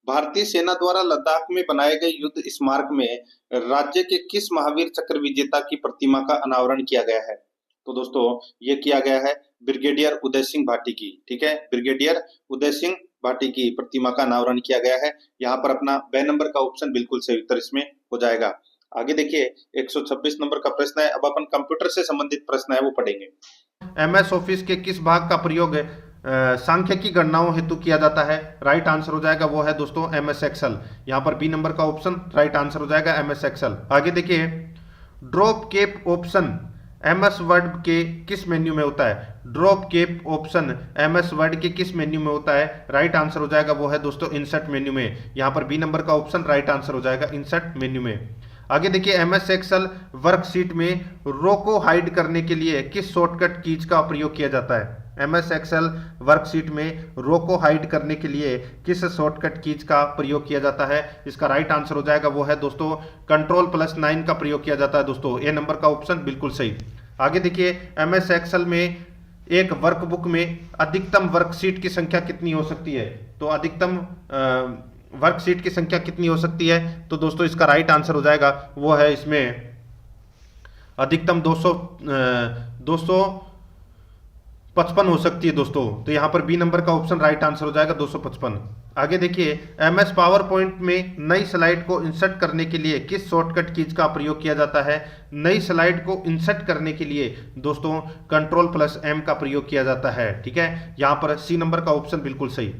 भारतीय सेना द्वारा लद्दाख में बनाए गए युद्ध स्मारक में राज्य के किस महावीर चक्र विजेता की प्रतिमा का अनावरण किया गया है? तो दोस्तों ये किया गया है ब्रिगेडियर उदय सिंह भाटी की। ठीक है, ब्रिगेडियर उदय सिंह भाटी की प्रतिमा का अनावरण किया गया है। यहाँ पर अपना बे नंबर का ऑप्शन बिल्कुल सही उत्तर इसमें हो जाएगा। आगे देखिए, 126 नंबर का प्रश्न है, अब अपन कंप्यूटर से संबंधित प्रश्न है वो पढ़ेंगे। MS ऑफिस के किस भाग का प्रयोग सांख्यिकी गणनाओं हेतु किया जाता है? राइट आंसर हो जाएगा वो है दोस्तों MS एक्सेल। यहाँ पर बी नंबर का ऑप्शन राइट आंसर हो जाएगा MS एक्सेल। आगे देखिए, drop cap option MS Word के किस मेन्यू में होता है? Drop cap option MS Word के किस मेन्यू में होता है? राइट आंसर हो जाएगा वो है दोस्तों इंसर्ट मेन्यू में। यहाँ पर बी नंबर का ऑप्शन राइट आंसर हो जाएगा इंसर्ट मेन्यू में। आगे देखिए, MS एक्सेल वर्कशीट में रो को हाइड करने के लिए किस शॉर्टकट कीज का प्रयोग किया जाता है? MS एक्सेल वर्कशीट में रो को हाइड करने के लिए किस शॉर्टकट कीज का प्रयोग किया जाता है? इसका राइट आंसर हो जाएगा वो है दोस्तों Ctrl+9 का प्रयोग किया जाता है दोस्तों। ए नंबर का ऑप्शन बिल्कुल सही। आगे देखिए, MS एक्सेल में एक वर्कबुक में अधिकतम वर्कशीट की संख्या कितनी हो सकती है? तो अधिकतम वर्कशीट की संख्या कितनी हो सकती है? तो दोस्तों इसका राइट आंसर हो जाएगा वो है इसमें अधिकतम 255 हो सकती है दोस्तों। तो यहाँ पर बी नंबर का ऑप्शन राइट आंसर हो जाएगा 255। आगे देखिए, MS पावर पॉइंट में नई स्लाइड को इंसर्ट करने के लिए किस शॉर्टकट कीज का प्रयोग किया जाता है? नई स्लाइड को इंसर्ट करने के लिए दोस्तों Ctrl+M का प्रयोग किया जाता है। ठीक है, यहाँ पर सी नंबर का ऑप्शन बिल्कुल सही।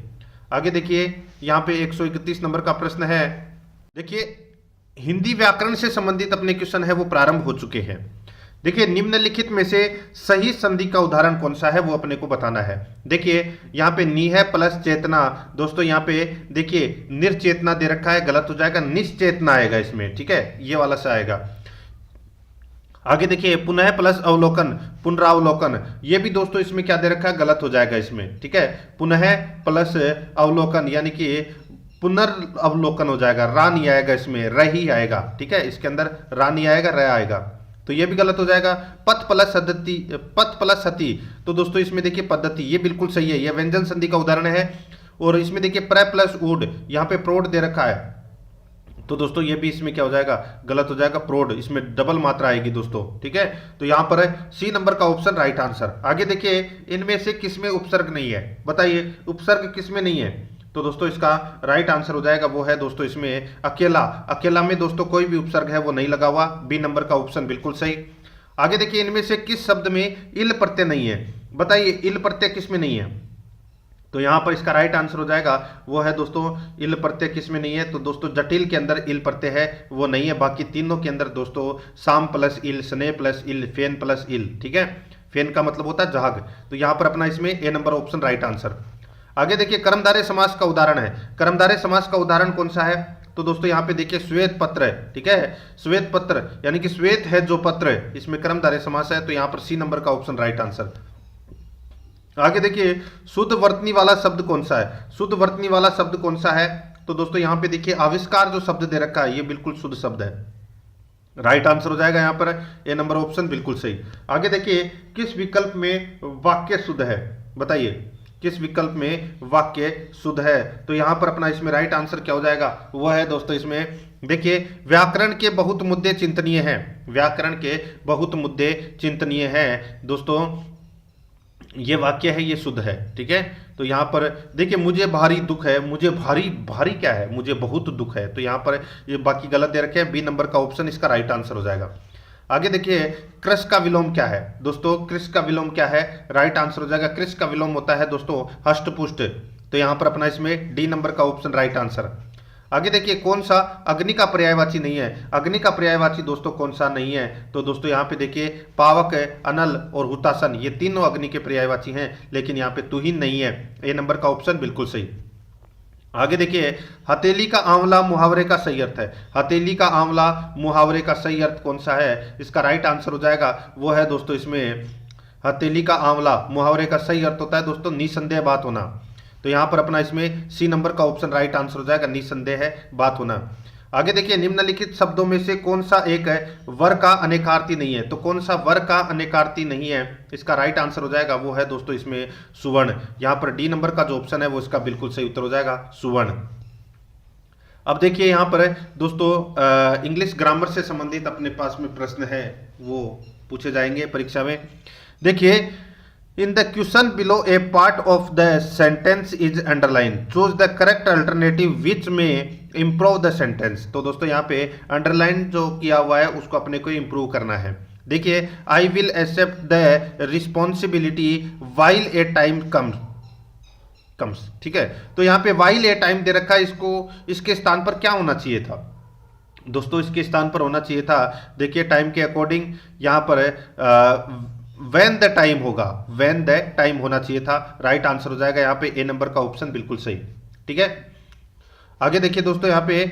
आगे देखिए, यहाँ पे 131 नंबर का प्रश्न है। देखिए, हिंदी व्याकरण से संबंधित अपने क्वेश्चन है वो प्रारंभ हो चुके हैं। देखिए, निम्नलिखित में से सही संधि का उदाहरण कौन सा है वो अपने को बताना है। देखिए, यहाँ पे नी है प्लस चेतना। दोस्तों यहाँ पे देखिए निर्चेतना दे रखा है, गलत हो जाएगा, निश्चेतना आएगा इसमें। ठीक है, ये वाला सा आएगा। आगे देखिए, पुनः प्लस अवलोकन, पुनरावलोकन, ये भी दोस्तों इसमें क्या दे रखा है, गलत हो जाएगा इसमें। ठीक है, पुनः प्लस अवलोकन यानी कि पुनर्अवलोकन हो जाएगा, रा नहीं आएगा इसमें, र ही आएगा। ठीक है, इसके अंदर रा नहीं आएगा, र आएगा, तो ये भी गलत हो जाएगा। पथ प्लस सद्धति, पथ प्लस सती, तो दोस्तों इसमें देखिए पद्धति, ये बिल्कुल सही है, ये व्यंजन संधि का उदाहरण है। और इसमें देखिए प्र प्लस ऊड, यहाँ पे प्रोड दे रखा है, तो दोस्तों ये भी इसमें क्या हो जाएगा, गलत हो जाएगा, प्रोड, इसमें डबल मात्रा आएगी दोस्तों। ठीक है, तो यहाँ पर है सी नंबर का ऑप्शन राइट आंसर। आगे देखिए, इनमें से किसमें उपसर्ग नहीं है? बताइए उपसर्ग किसमें नहीं है? तो दोस्तों इसका राइट आंसर हो जाएगा वो है दोस्तों इसमें अकेला। अकेला में दोस्तों कोई भी उपसर्ग है वो नहीं लगा हुआ, बी नंबर का ऑप्शन बिल्कुल सही। आगे देखिए, इनमें से किस शब्द में इल प्रत्यय नहीं है? बताइए इल प्रत्यय किसमें नहीं है? तो यहाँ पर इसका राइट आंसर हो जाएगा वो है दोस्तों इल प्रत्यय किसमें नहीं है? तो दोस्तों जटिल के अंदर इल प्रत्यय है वो नहीं है, बाकी तीनों के अंदर दोस्तों साम प्लस इल, स्ने प्लस इल, फेन प्लस इल। ठीक है, फेन का मतलब होता है जहाग, तो यहाँ पर अपना इसमें ए नंबर ऑप्शन राइट आंसर। आगे देखिए, कर्मधारय समास का उदाहरण है। कर्मधारय समास का उदाहरण कौन सा है? तो दोस्तों यहाँ पे देखिए श्वेत पत्र है। ठीक है, श्वेत पत्र यानी कि श्वेत है जो पत्र है, इसमें कर्मधारय समास है, तो यहाँ पर सी नंबर का ऑप्शन राइट आंसर। आगे देखिए, शुद्ध वर्तनी वाला शब्द कौन सा है? शुद्ध वर्तनी वाला शब्द कौन सा है? तो दोस्तों यहाँ पे देखिए आविष्कार जो शब्द दे रखा है ये बिल्कुल शुद्ध शब्द है, राइट आंसर हो जाएगा यहाँ पर ए नंबर ऑप्शन बिल्कुल सही। आगे देखिए, किस विकल्प में वाक्य शुद्ध है? बताइए किस विकल्प में वाक्य शुद्ध है? तो यहाँ पर अपना इसमें राइट आंसर क्या हो जाएगा, वह है दोस्तों इसमें देखिए व्याकरण के बहुत मुद्दे चिंतनीय हैं। व्याकरण के बहुत मुद्दे चिंतनीय हैं दोस्तों, ये वाक्य है ये शुद्ध है। ठीक है, तो यहाँ पर देखिए मुझे भारी दुख है, मुझे भारी भारी क्या है, मुझे बहुत दुख है, तो यहाँ पर ये बाकी गलत दे रखे हैं, बी नंबर का ऑप्शन इसका राइट आंसर हो जाएगा। आगे देखिए, कृष का विलोम क्या है? दोस्तों कृष का विलोम क्या है? राइट आंसर हो जाएगा, कृष का विलोम होता है दोस्तों हष्ट पुष्ट, तो यहाँ पर अपना इसमें डी नंबर का ऑप्शन राइट आंसर। आगे देखिए, कौन सा अग्नि का पर्यायवाची नहीं है? अग्नि का पर्यायवाची दोस्तों कौन सा नहीं है? तो दोस्तों यहाँ पे देखिए पावक, अनल और हुतासन, ये तीनों अग्नि के पर्यायवाची हैं, लेकिन यहाँ पे तुहिन नहीं है, ए नंबर का ऑप्शन बिल्कुल सही। आगे देखिए, हथेली का आंवला मुहावरे का सही अर्थ है। हथेली का आंवला मुहावरे का सही अर्थ कौन सा है? इसका राइट आंसर हो जाएगा वो है दोस्तों इसमें हथेली का आंवला मुहावरे का सही अर्थ होता है दोस्तों निसंदेह बात होना। तो यहाँ पर अपना इसमें सी नंबर का ऑप्शन राइट आंसर हो जाएगा, निसंदेह है बात होना। आगे देखिए निम्नलिखित शब्दों में से कौन सा एक है वर का अनेकार्थी नहीं है। तो कौन सा वर का अनेकार्थी नहीं है, इसका राइट आंसर हो जाएगा वो है दोस्तों इसमें सुवर्ण। यहाँ पर डी नंबर का जो ऑप्शन है वो इसका बिल्कुल सही उत्तर हो जाएगा सुवर्ण। अब देखिए यहाँ पर दोस्तों इंग्लिश ग्रामर से संबंधित अपने पास में प्रश्न है वो पूछे जाएंगे परीक्षा में। देखिए in the question below A part of the sentence is underline, choose the correct alternative विच में इम्प्रूव द सेंटेंस। तो दोस्तों यहाँ पे अंडरलाइन जो किया हुआ है उसको अपने को इम्प्रूव करना है। देखिए I will accept the responsibility while a time comes, ठीक है। तो यहाँ पे वाइल ए टाइम दे रखा है, इसको इसके स्थान पर क्या होना चाहिए था दोस्तों, इसके स्थान पर होना चाहिए था देखिए टाइम के अकॉर्डिंग यहाँ पर व्हेन द टाइम होगा, व्हेन द टाइम होना चाहिए था। राइट आंसर हो जाएगा यहाँ पे ए नंबर का ऑप्शन बिल्कुल सही, ठीक है। आगे देखिए दोस्तों यहाँ पे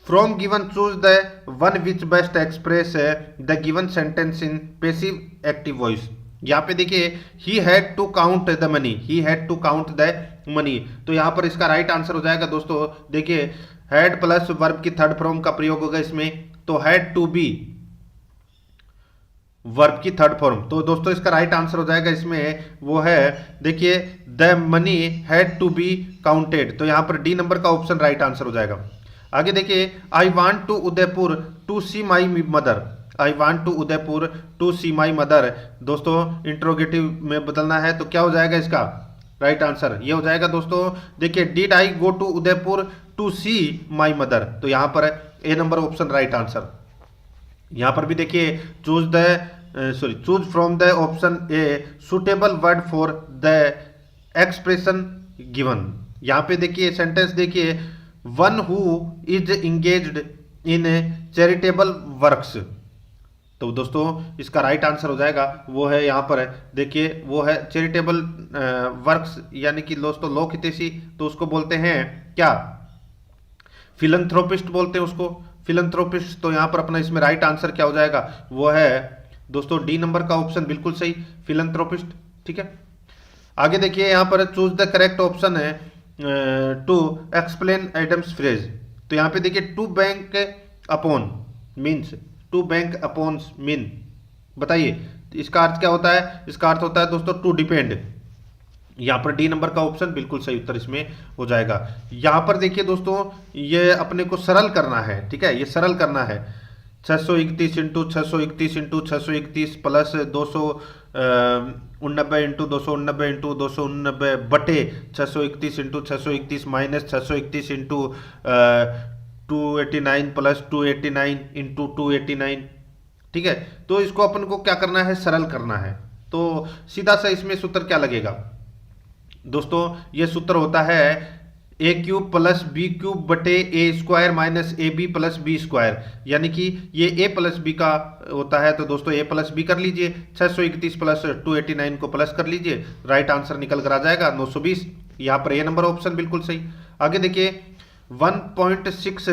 from given choose the one which best express the given sentence in passive active voice. यहाँ पे देखिए he had to count the money, he had to count the money. तो यहाँ पर इसका राइट आंसर हो जाएगा दोस्तों देखिए हैड प्लस वर्ब की थर्ड फॉर्म का प्रयोग होगा इसमें, तो हैड टू बी वर्ब की थर्ड फॉर्म। तो दोस्तों इसका राइट आंसर हो जाएगा इसमें वो है देखिए the money had to be counted. तो यहाँ पर डी नंबर का ऑप्शन राइट आंसर हो जाएगा। आगे देखिए I want to Udaipur to see my mother, I want to Udaipur to see my mother. दोस्तों इंट्रोगेटिव में बदलना है तो क्या हो जाएगा इसका राइट आंसर, ये हो जाएगा दोस्तों देखिए did I go to Udaipur to see my mother. तो यहाँ पर A number option right answer. यहाँ पर भी देखिए choose from the option a suitable word for the expression given. यहाँ पे देखिए सेंटेंस देखिए one who is engaged in charitable works. तो दोस्तों इसका राइट आंसर हो जाएगा वो है यहाँ पर देखिए वो है चैरिटेबल वर्क्स यानी कि दोस्तों लोक हितैषी। तो उसको बोलते हैं क्या, फिलंथ्रोपिस्ट बोलते हैं उसको, फिलंथ्रोपिस्ट। तो यहाँ पर अपना इसमें राइट आंसर क्या हो जाएगा वो है दोस्तों डी नंबर का ऑप्शन बिल्कुल सही, फिलंथ्रोपिस्ट, ठीक है। आगे देखिए यहाँ पर चूज द करेक्ट ऑप्शन है टू एक्सप्लेन एडम्स फ्रेज। तो यहाँ पे देखिए to bank upon means, to bank upon mean, बताइए इसका अर्थ क्या होता है, इसका अर्थ होता है दोस्तों टू डिपेंड। यहाँ पर डी नंबर का ऑप्शन बिल्कुल सही उत्तर इसमें हो जाएगा। यहाँ पर देखिए दोस्तों ये अपने को सरल करना है, ठीक है, ये सरल करना है 631 into 631 into 631 plus 289 into 289 into 289 बटे 631 into 631 minus 631 into 289 plus 289 into 289, ठीक है। तो इसको अपन को क्या करना है, सरल करना है। तो सीधा सा इसमें सूत्र क्या लगेगा दोस्तों, ये सूत्र होता है a cube plus b cube बटे a square minus a b plus b square, यानी कि ये ए प्लस बी का होता है। तो दोस्तों ए प्लस बी कर लीजिए, 631 प्लस 289 को प्लस कर लीजिए, राइट आंसर निकल कर आ जाएगा 920। यहाँ पर ए नंबर ऑप्शन बिल्कुल सही। आगे देखिए 1.6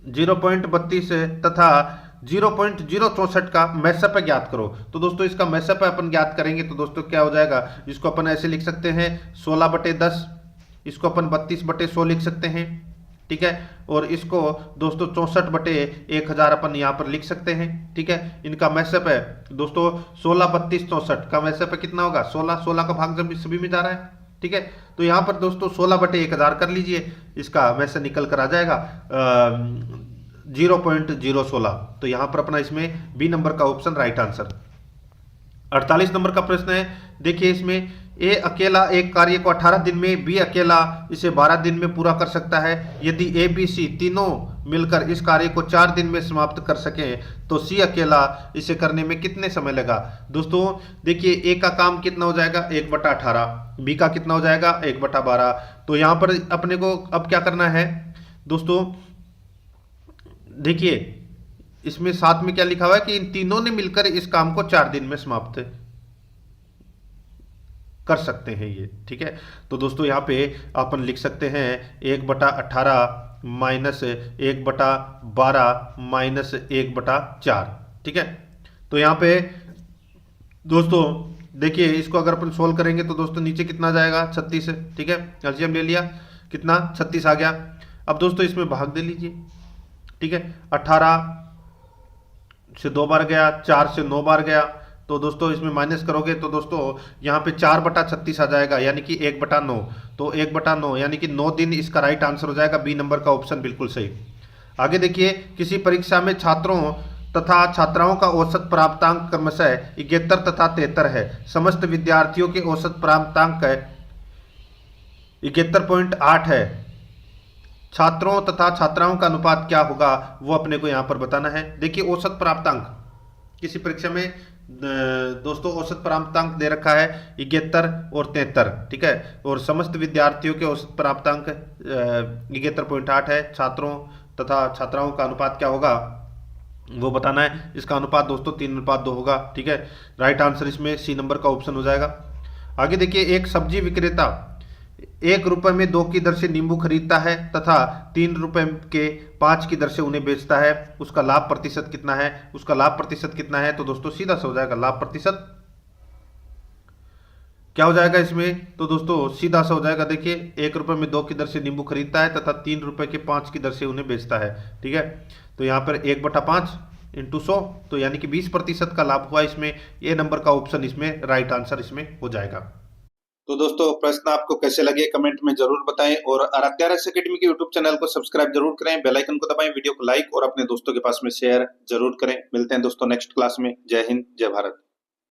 0.32 तथा 0.064 का मैसअप ज्ञात करो। तो दोस्तों इसका मैसअप अपन ज्ञात करेंगे तो दोस्तों क्या हो जाएगा, इसको अपन ऐसे लिख सकते हैं 16/10, इसको अपन 32/100 लिख सकते हैं, ठीक है। और इसको दोस्तों 64/1000 अपन यहाँ पर लिख सकते हैं, ठीक है। इनका मैसअप है दोस्तों 16, 32, 64 का मैसअप कितना होगा 16 का भाग जब सभी में जा रहा है, ठीक है। तो यहाँ पर दोस्तों 16/1000 कर लीजिए, इसका मैसेज निकल कर आ जाएगा 0.016। तो यहाँ पर अपना इसमें बी नंबर का ऑप्शन राइट आंसर। 48 नंबर का प्रश्न है, देखिए इसमें ए अकेला एक कार्य को 18 दिन में, बी अकेला इसे 12 दिन में पूरा कर सकता है। यदि ए बी सी तीनों मिलकर इस कार्य को 4 दिन में समाप्त कर सकें तो सी अकेला इसे करने में कितने समय लगा। दोस्तों देखिए ए का काम कितना हो जाएगा 1/18, बी का कितना हो जाएगा 1/12। तो यहाँ पर अपने को अब क्या करना है दोस्तों, देखिए इसमें साथ में क्या लिखा हुआ है कि इन तीनों ने मिलकर इस काम को 4 दिन में समाप्त कर सकते हैं ये, ठीक है। तो दोस्तों यहाँ पे अपन लिख सकते हैं 1/18 माइनस 1/12 माइनस 1/4, ठीक है। तो यहाँ पे दोस्तों देखिए, इसको अगर अपन सोल्व करेंगे तो दोस्तों नीचे कितना जाएगा, 36 है, ठीक है। एलसीएम ले लिया, कितना 36 आ गया। अब दोस्तों इसमें भाग दे लीजिए, ठीक है। 18 से 2 बार गया, 4 से 9 बार गया, तो दोस्तों इसमें माइनस करोगे तो दोस्तों यहाँ पे 4/36 आ जाएगा, यानी कि 1/9। तो 1/9 यानी कि 9 दिन इसका राइट आंसर हो जाएगा, बी नंबर का ऑप्शन बिल्कुल सही। आगे देखिए, किसी परीक्षा में छात्रों तथा छात्राओं का औसत प्राप्तांक क्रमशः 71 तथा 73 है। समस्त विद्यार्थियों के औसत प्राप्तांक 71.8 है। छात्रों तथा छात्राओं का अनुपात क्या होगा, वो अपने को यहां पर बताना है। देखिए, औसत प्राप्तांक किसी परीक्षा में दोस्तों औसत प्राप्तांक दे रखा है 71 और 73, ठीक है। और समस्त विद्यार्थियों के औसत प्राप्तांक 71.8 है। छात्रों तथा छात्राओं का अनुपात क्या होगा वो बताना है। इसका अनुपात दोस्तों 3:2 होगा, ठीक है। राइट आंसर इसमें सी नंबर का ऑप्शन हो जाएगा। आगे देखिए, एक सब्जी विक्रेता 1 रुपए में 2 की दर से नींबू खरीदता है तथा 3 रुपए के 5 की दर से उन्हें बेचता है। उसका लाभ प्रतिशत कितना है, उसका लाभ प्रतिशत कितना है, तो दोस्तों सीधा सा हो जाएगा लाभ प्रतिशत क्या हो जाएगा इसमें, तो दोस्तों सीधा सा हो जाएगा। देखिए, 1 रुपए में 2 की दर से नींबू खरीदता है तथा 3 रुपए के 5 की दर से उन्हें बेचता है, ठीक है। तो यहाँ पर 1/5 इंटू 100, तो यानी कि 20% का लाभ हुआ इसमें। ए नंबर का ऑप्शन इसमें राइट आंसर इसमें हो जाएगा। तो दोस्तों प्रश्न आपको कैसे लगे कमेंट में जरूर बताएं और आराध्या रस एकेडमी के यूट्यूब चैनल को सब्सक्राइब जरूर करें, बेल आइकन को दबाएं, वीडियो को लाइक और अपने दोस्तों के पास में शेयर जरूर करें। मिलते हैं दोस्तों नेक्स्ट क्लास में। जय हिंद, जय भारत।